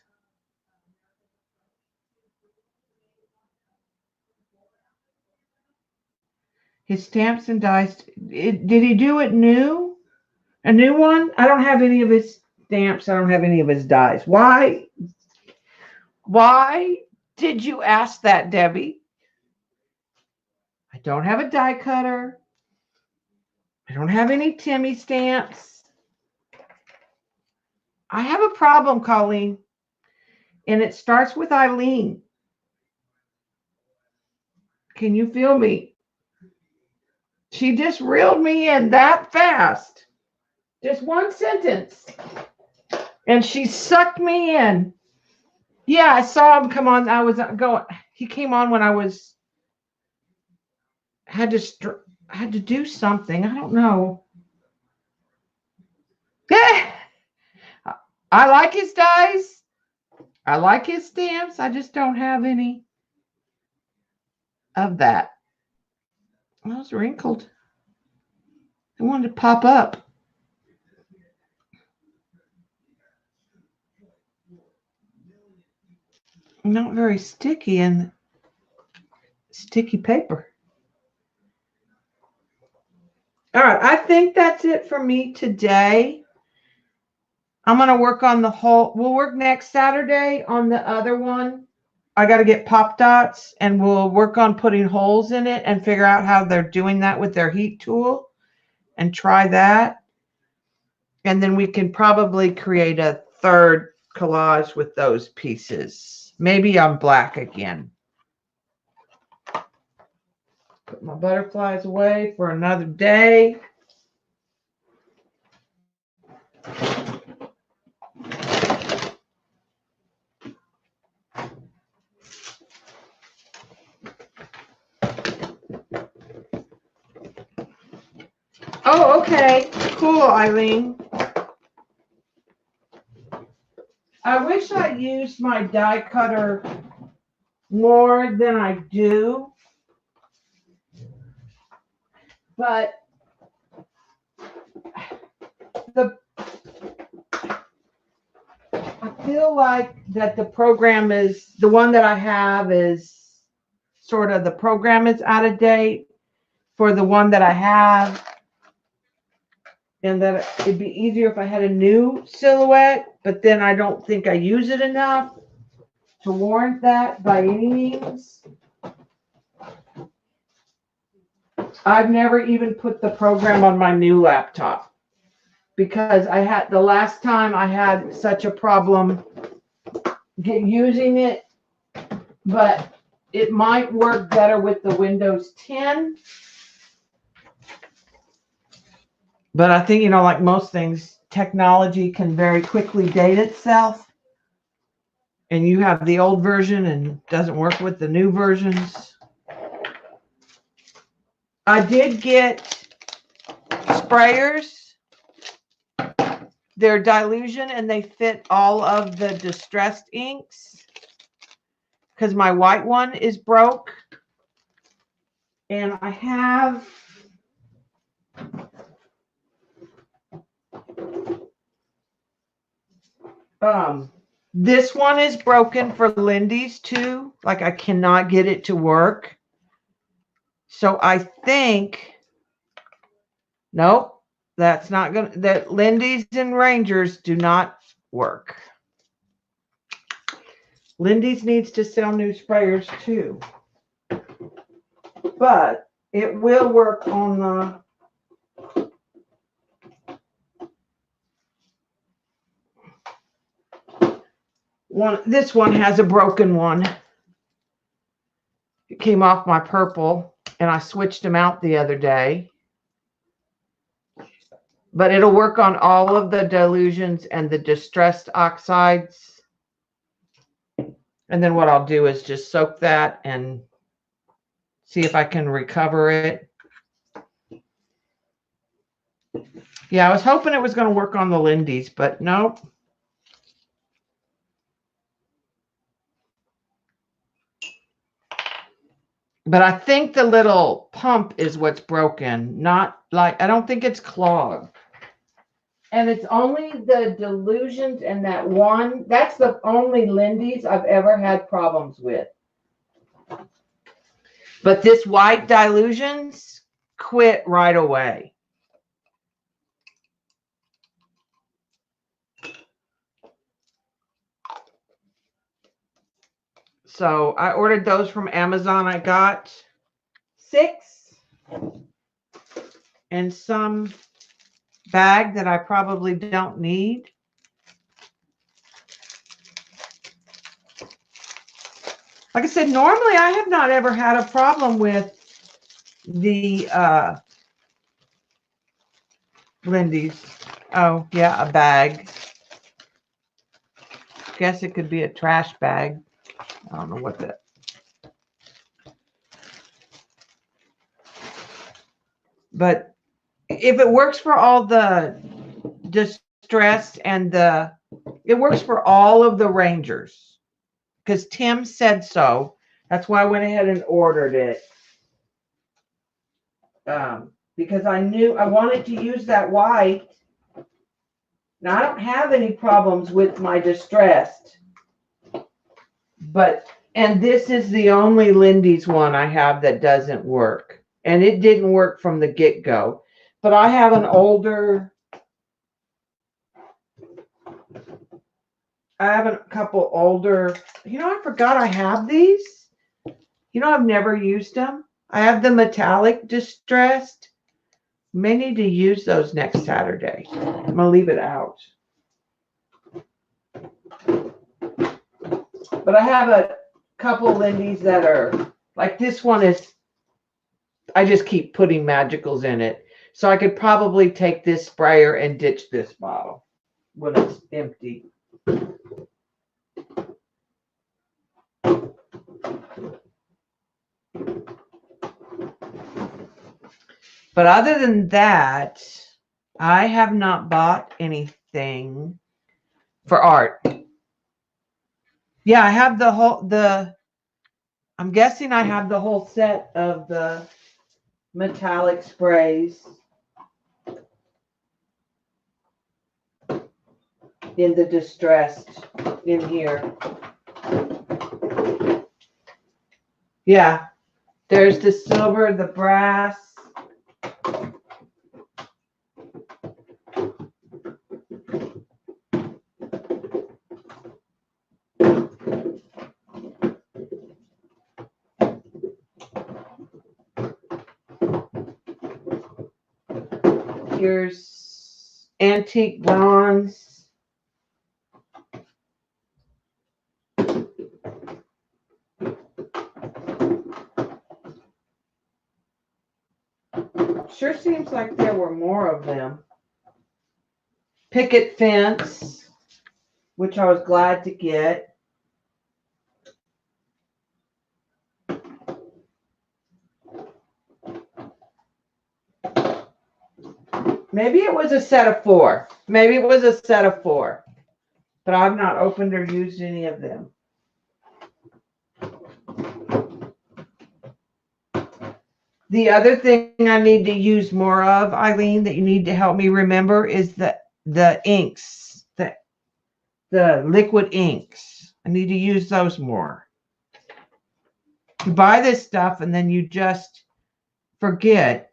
S1: His stamps and dies. Did he do it new? A new one? I don't have any of his stamps. I don't have any of his dies. Why? Why did you ask that, Debbie? I don't have a die cutter. I don't have any Timmy stamps. I have a problem, Colleen, and it starts with Eileen. Can you feel me? She just reeled me in that fast. Just one sentence. And she sucked me in. Yeah, I saw him come on. I was going. He came on when I was had to do something. I don't know. Yeah, I like his dies. I like his stamps. I just don't have any of that. Well, it's wrinkled. I wanted to pop up. Not very sticky and sticky paper. All right, I think that's it for me today. I'm going to work on the whole. We'll work next Saturday on the other one. I got to get pop dots, and we'll work on putting holes in it and figure out how they're doing that with their heat tool and try that. And then we can probably create a third collage with those pieces. Maybe on black again. Put my butterflies away for another day. Oh, okay. Cool, Eileen. I wish I used my die cutter more than I do. But I feel like that the program is, the one that I have is sort of, the program is out of date for the one that I have. And that it'd be easier if I had a new silhouette, but then I don't think I use it enough to warrant that by any means. I've never even put the program on my new laptop because I had, the last time I had such a problem using it, but it might work better with the Windows 10. But I think, like most things, technology can very quickly date itself. And you have the old version and it doesn't work with the new versions. I did get sprayers. They're Dilution and they fit all of the distressed inks because my white one is broke. And I have this one is broken for Lindy's too. Like I cannot get it to work. So I think, nope, that's not going to, that Lindy's and Rangers do not work. Lindy's needs to sell new sprayers too. But it will work on the This one has a broken one. It came off my purple, and I switched them out the other day. But it'll work on all of the dilutions and the distressed oxides. And then what I'll do is just soak that and see if I can recover it. Yeah, I was hoping it was going to work on the Lindy's, but nope. But I think the little pump is what's broken, not like, I don't think it's clogged. And it's only the dilutions and that one, that's the only Lindy's I've ever had problems with. But this white dilutions quit right away. So I ordered those from Amazon. I got 6 and some bag that I probably don't need. Like I said, normally I have not ever had a problem with the Lindy's. Oh, yeah, a bag. Guess it could be a trash bag. I don't know what that. But if it works for all the distress and it works for all of the Rangers, because Tim said so. That's why I went ahead and ordered it. Because I knew I wanted to use that white. Now, I don't have any problems with my distressed. And this is the only Lindy's one I have that doesn't work. And it didn't work from the get-go. But I have a couple older, I forgot I have these. I've never used them. I have the metallic distressed. May need to use those next Saturday. I'm going to leave it out. But I have a couple Lindy's that are, like this one is, I just keep putting magicals in it. So I could probably take this sprayer and ditch this bottle when it's empty. But other than that, I have not bought anything for art. Yeah, I have I'm guessing I have the whole set of the metallic sprays in the distressed in here. Yeah, there's the silver, the brass. Here's antique bronze. Sure seems like there were more of them. Picket fence, which I was glad to get. Maybe it was a set of 4. Maybe it was a set of 4. But I've not opened or used any of them. The other thing I need to use more of, Eileen, that you need to help me remember is the inks, the liquid inks. I need to use those more. You buy this stuff and then you just forget.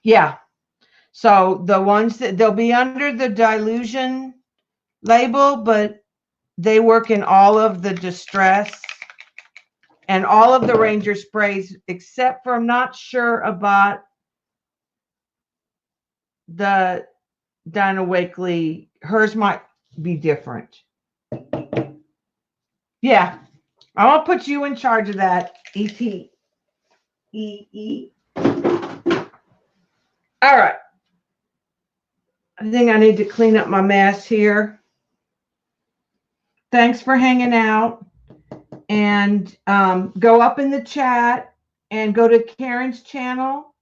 S1: Yeah. So the ones they'll be under the dilution label, but they work in all of the distress and all of the Ranger sprays, except for I'm not sure about the Dinah Wakely. Hers might be different. Yeah, I'm gonna put you in charge of that. E.T. E. All right. I think I need to clean up my mess here. Thanks for hanging out. And go up in the chat and go to Keren's channel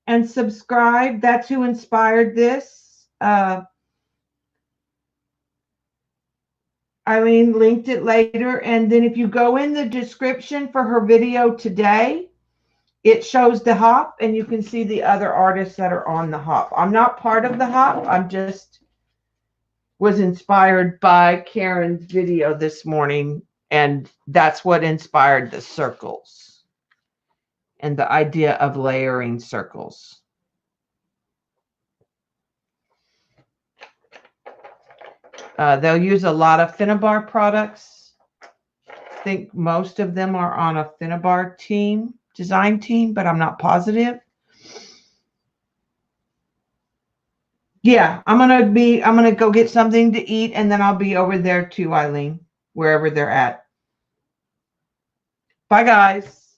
S1: and subscribe. That's who inspired this. Eileen linked it later. And then if you go in the description for her video today, it shows the hop and you can see the other artists that are on the hop. I'm not part of the hop. I'm just was inspired by Keren's video this morning. And that's what inspired the circles and the idea of layering circles. They'll use a lot of Finnabar products. I think most of them are on a Finnabar team, design team, but I'm not positive. Yeah, I'm gonna go get something to eat and then I'll be over there too, Eileen, wherever they're at. Bye guys.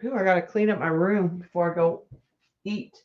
S1: Ooh, I gotta clean up my room before I go eat.